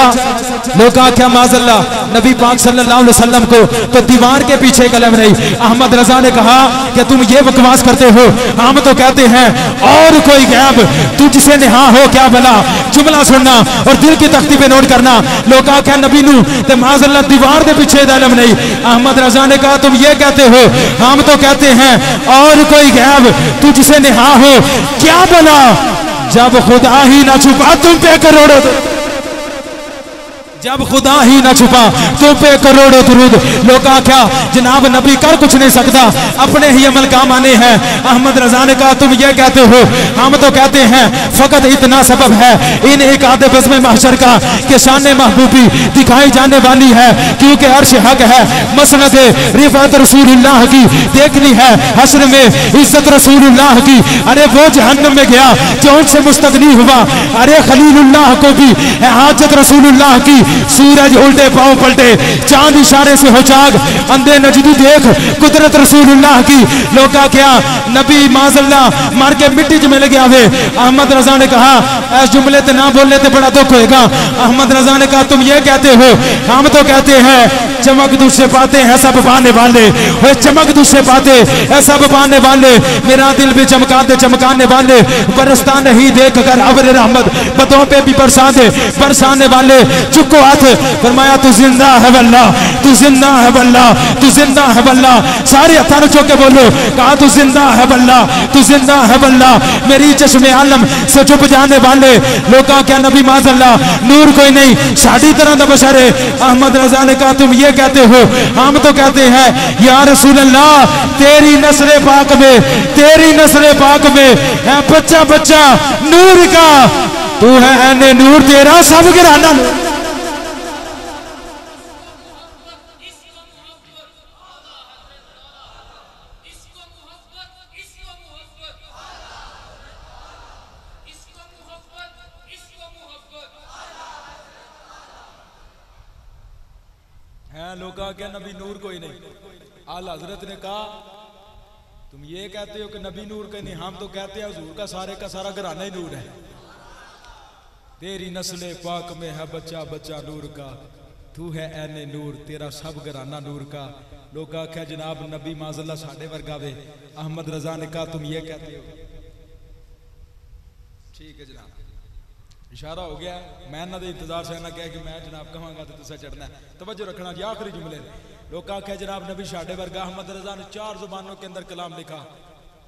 लोग क्या माज़अल्लाह नबी पाक सल्लल्लाहु अलैहि वसल्लम को तो दीवार के पीछे कलम नहीं। अहमद रजा ने कहा कि तुम ये बकवास करते हो, हम तो कहते हैं और कोई गैब तुझसे नेहा हो क्या भला। जुमला सुनना और दिल की तख्ती पे नोट करना। लोग क्या नबी नू ते माज़अल्लाह दीवार के पीछे कलम नहीं। अहमद रजा ने कहा तुम ये कहते हो, हम तो कहते हैं और कोई गैब तुझसे नेहा हो क्या भला। जब खुदा ही ना छुपा तुम पे करोड़ों, जब खुदा ही ना छुपा तो पे करोड़ों दुरूद। लोग क्या जनाब नबी कर कुछ नहीं सकता, अपने ही अमल काम आने हैं। अहमद रजा ने कहा तुम ये कहते हो, हम तो कहते हैं फकत इतना सबब है इन एक आधे बज़्म महशर का कि शान महबूबी दिखाई जाने वाली है, क्योंकि अर्श हक है मसनद रिफत रसूलुल्लाह की देखनी है, हश्र में इज्जत रसूलुल्लाह की। अरे वो जहन्नम में गया जो उनसे मुस्तगनी हुआ, अरे खलीलुल्लाह को भी है हाजत रसूलुल्लाह की। सूरज उल्टे पांव पलटे, चांद इशारे से हो जाग, अंधे नजदी देख कुदरत रसूलुल्लाह की। लोग क्या नबी माज़अल्लाह मार के मिट्टी च मिल गया वे। अहमद रजा ने कहा ऐस जुमले ते ना बोलने ते बड़ा दुख होएगा। अहमद रजा ने कहा तुम ये कहते हो, हम तो कहते हैं चमक दूसरे पाते हैं सब पाने वाले, वे चमक दूसरे पाते है सब पाने वाले। मेरा दिल भी चमकाते चमकाने वाले, बरसता नहीं देख कर अब्र रहमत, बतों पे भी बरसाने वाले। चुको हाथ फरमाया तू जिंदा है वल्लाह, तू जिंदा है वल्लाह, तू जिंदा है वल्लाह। सारे हथान चौक के बोलो, कहा तू जिंदा है वल्लाह, तू जिंदा है वल्लाह। मेरी चश्मे आलम से चुप जाने वाले। लोग क्या नबी माज़अल्लाह नूर कोई नहीं साड़ी तरह का बशर है। अहमद रजा ने कहा तुम ये कहते हो, हम तो कहते हैं या रसूल अल्लाह तेरी नस्ल पाक में, तेरी नस्ल पाक में है बच्चा बच्चा नूर का, तू है ऐने नूर तेरा सब गिराना। लोग क्या नबी नूर कोई नहीं। आला हजरत ने कहा तुम ये कहते हो कि नबी नूर कोई नहीं, हम तो कहते हैं हुजूर का सारा घराना ही नूर है। तेरी नस्ल पाक में है बच्चा बच्चा नूर का, तू है ऐने नूर तेरा सब घराना नूर का। लोग आख्या जनाब नबी माज़ल्लाह साढ़े वर्गा वे। अहमद रजा ने कहा तुम ये कहते हो, ठीक है जनाब, इशारा हो गया। मैं इन्होंने इंतजार से ना कह कि मैं जनाब कहांगा तो तुसा चढ़ना है। तवज्जो रखना जी, आखिरी जुमले लोग आख्या जनाब नबी साढ़े वर्गा। अहमद रजा ने 4 जुबानों के अंदर कलाम लिखा।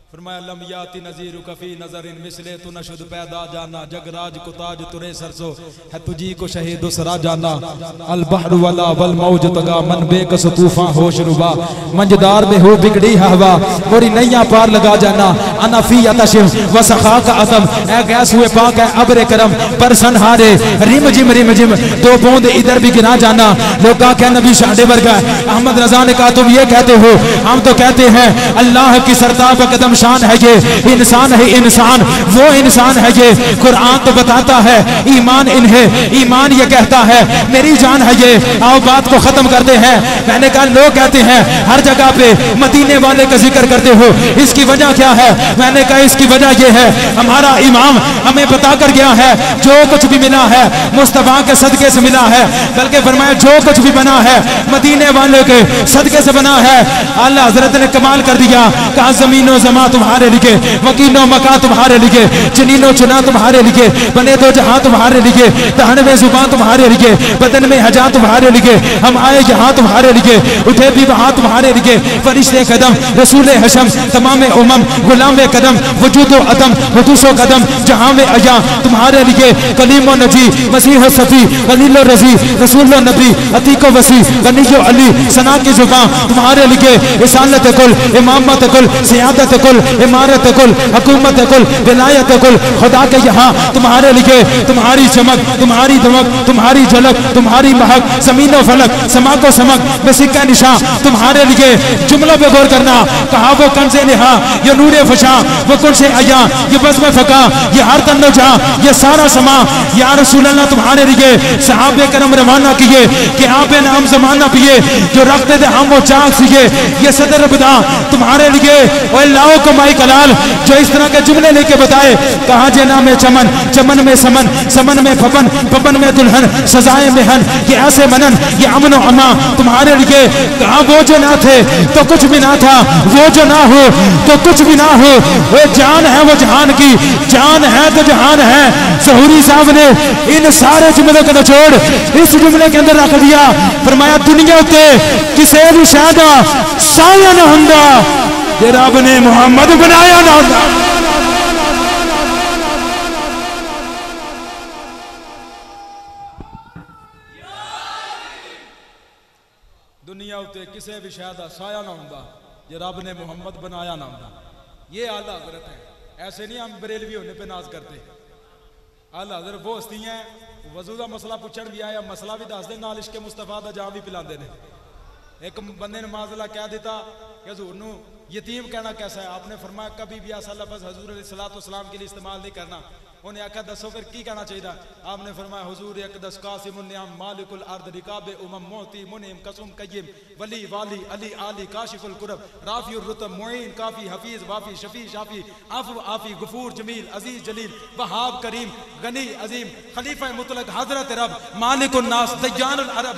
फरमाया लम याति नज़ीरु कफ़ी नज़रिन मिसले तू नशुद पैदा जाना जगराज को ताज तुरे सरसो है तुझी को शहीद सरा जाना अल बहर वला वल मौज तगा मन बेकस तूफान होश रुबा मंजदार में हो बिगड़ी हवा मोरी नैया पार लगा जाना अनफी अतशिम व सखा का असम ए गैस हुए पाक है अब्र करम पर सनहारे रिम जिम 2 बूंद इधर भी गिरा जाना। लोग क्या नबी साढ़े वर्गा। अहमद रजा ने कहा तुम ये कहते हो, हम तो कहते हैं अल्लाह की सरताब कदम शान है ये इंसान है इंसान, वो इंसान है ये। कुरान तो बताता है ईमान इन्हें, ईमान ये कहता है मेरी जान है ये। आओ बात को खत्म करते हैं। मैंने कहा लोग कहते हैं हर जगह पे मदीने वाले का जिक्र करते हो, इसकी वजह क्या है? मैंने कहा इसकी वजह ये है हमारा इमाम हमें बता कर गया है जो कुछ भी मिला है मुस्तफा के सदके से मिला है, बल्कि फरमाया जो कुछ भी बना है मदीने वाले के सदके से बना है। अल्लाह हजरत ने कमाल कर दिया, कहा जमीनो जमा तुम्हारे लिखे, वकीलो मका तुम्हारे लिखे, चनीनो चुना तुम्हारे लिखे, बने दो जहां तुम्हारे लिखे, दहन में जुबान तुम्हारे लिखे, बदन में हजा तुम्हारे लिखे, हम आए यहाँ तुम्हारे लिखे, उठे भी वहां तुम्हारे लिखे। फरिश्ते कदम रसूल हशम तमाम उमम गुलाम कदम वजूदो अदम वदूसो कदम जहां में अया तुम्हारे लिखे। कलीमो नजी मसीह सफी खलीलो रजी रसूलो नबी अतीको वसी गनीयो अली सना की जुबान तुम्हारे लिखे। इसालत कुल इमामत कुल सियादत कुल इमारत कुल हुकूमत कुल विलायत कुल खुदा के यहाँ तुम्हारे लिखे। तुम्हारी चमक तुम्हारी धमक तुम्हारी झलक तुम्हारी महक जमीनो फलक समा को समक बेसिका निशा तुम्हारे लिखे। जुमलों पे गौर करना, कहा वो कन से निहा ये नूरे फशा वो कुल से आया ये बस में फका ये हर तन्नो जा ये सारा समा या रसूल अल्लाह तुम्हारे लिए। सहाबे करम रवाना किए कि आप नाम जमाना पिए जो रखते थे हम वो चाक सीए ये सदर बदा तुम्हारे लिए। और लाओ कमाई कलाल जो इस तरह के जुमले लेके बताए, कहा जे नाम चमन चमन में समन समन में पपन पपन में दुल्हन सजाए मेहन ये ऐसे मनन ये अमन अमा तुम्हारे लिए। कहा वो जो ना थे तो कुछ भी ना था, वो जो ना हो तो कुछ भी ना हो, वो जान है वो जहान की जान है तो जहान है। ज़हूरी साहब ने इन सारे जुमलों का निचोड़ इस जुमले के अंदर रख दिया। फरमाया दुनिया उत्ते किसी भी शायद साया ना हुंदा जे रब ने मुहम्मद बनाया ना हुंदा। दुनिया उत्ते किसी भी शायद साया ना हुंदा जे रब ने मुहम्मद बनाया ना हुंदा। ये आला हजरत है। ऐसे नहीं हम बरेलवी होने पे नाज करते। आला हजरत वो हस्ती है वजू का मसला पूछन भी आया, मसला भी दस दे नाल इश्क मुस्तफा दा जाम भी पिलाते ने। एक बंदे ने माजला कह दिता कि हजूर नू यतीम कहना कैसा है? आपने फरमाया कभी भी ऐसा लफ्ज़ हजूर अलैहिस्सलाम के लिए इस्तेमाल नहीं करना। उन्हें आखा दसो फिर की कहना चाहिए? आपने फरमाया हुजूर यकदस कासिमुन नियाम मालिकुल अर्द रिकाबे उमम मोती मुनीम कसुम कय्यिम वली वाली अली आली काशिफुल कुरब राफिउर रुतब मुईन काफी हफीज वाफी शफी शाफी आफू आफी गफूर जमील अजीज जलील वहाब करीम गनी अजीम खलीफा मुतलक हजरत रब मालिकुन नास दय्यानुल अरब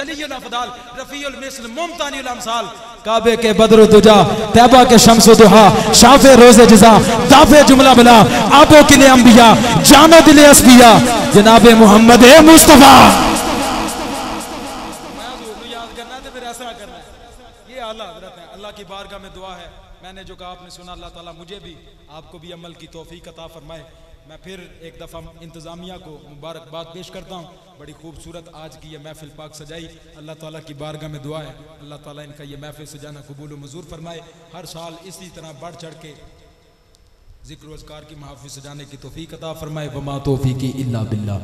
जलीयुल अफदाल रफीउल मिस्ल मुमतानिउल अमसाल काबे के बदर दुजा तैबा के शम्स दुहा शाफे रोज़े जज़ा दाफे जुमला बला आपो के लिए अंबिया जानो दिले अस्फिया जनाबे मोहम्मद मुस्तफा। याद करना है तो फिर ऐसा करना है। ये आला हज़रत है। अल्लाह की बारगाह में दुआ है, मैंने जो कहा आपने सुना, अल्लाह ताला मुझे भी आपको भी अमल की तौफीक अता फरमाए। मैं फिर एक दफ़ा इंतज़ामिया को मुबारकबाद पेश करता हूँ। बड़ी खूबसूरत आज की ये महफिल पाक सजाई। अल्लाह ताला की बारगाह में दुआ है अल्लाह ताला इनका ये महफिल सजाना कबूल व मंजूर फरमाए। हर साल इसी तरह बढ़ चढ़ के जिक्र व अज़कार की महफिल सजाने की तौफीक अता फरमाए। वमा तौफीकी इल्ला बिल्लाह।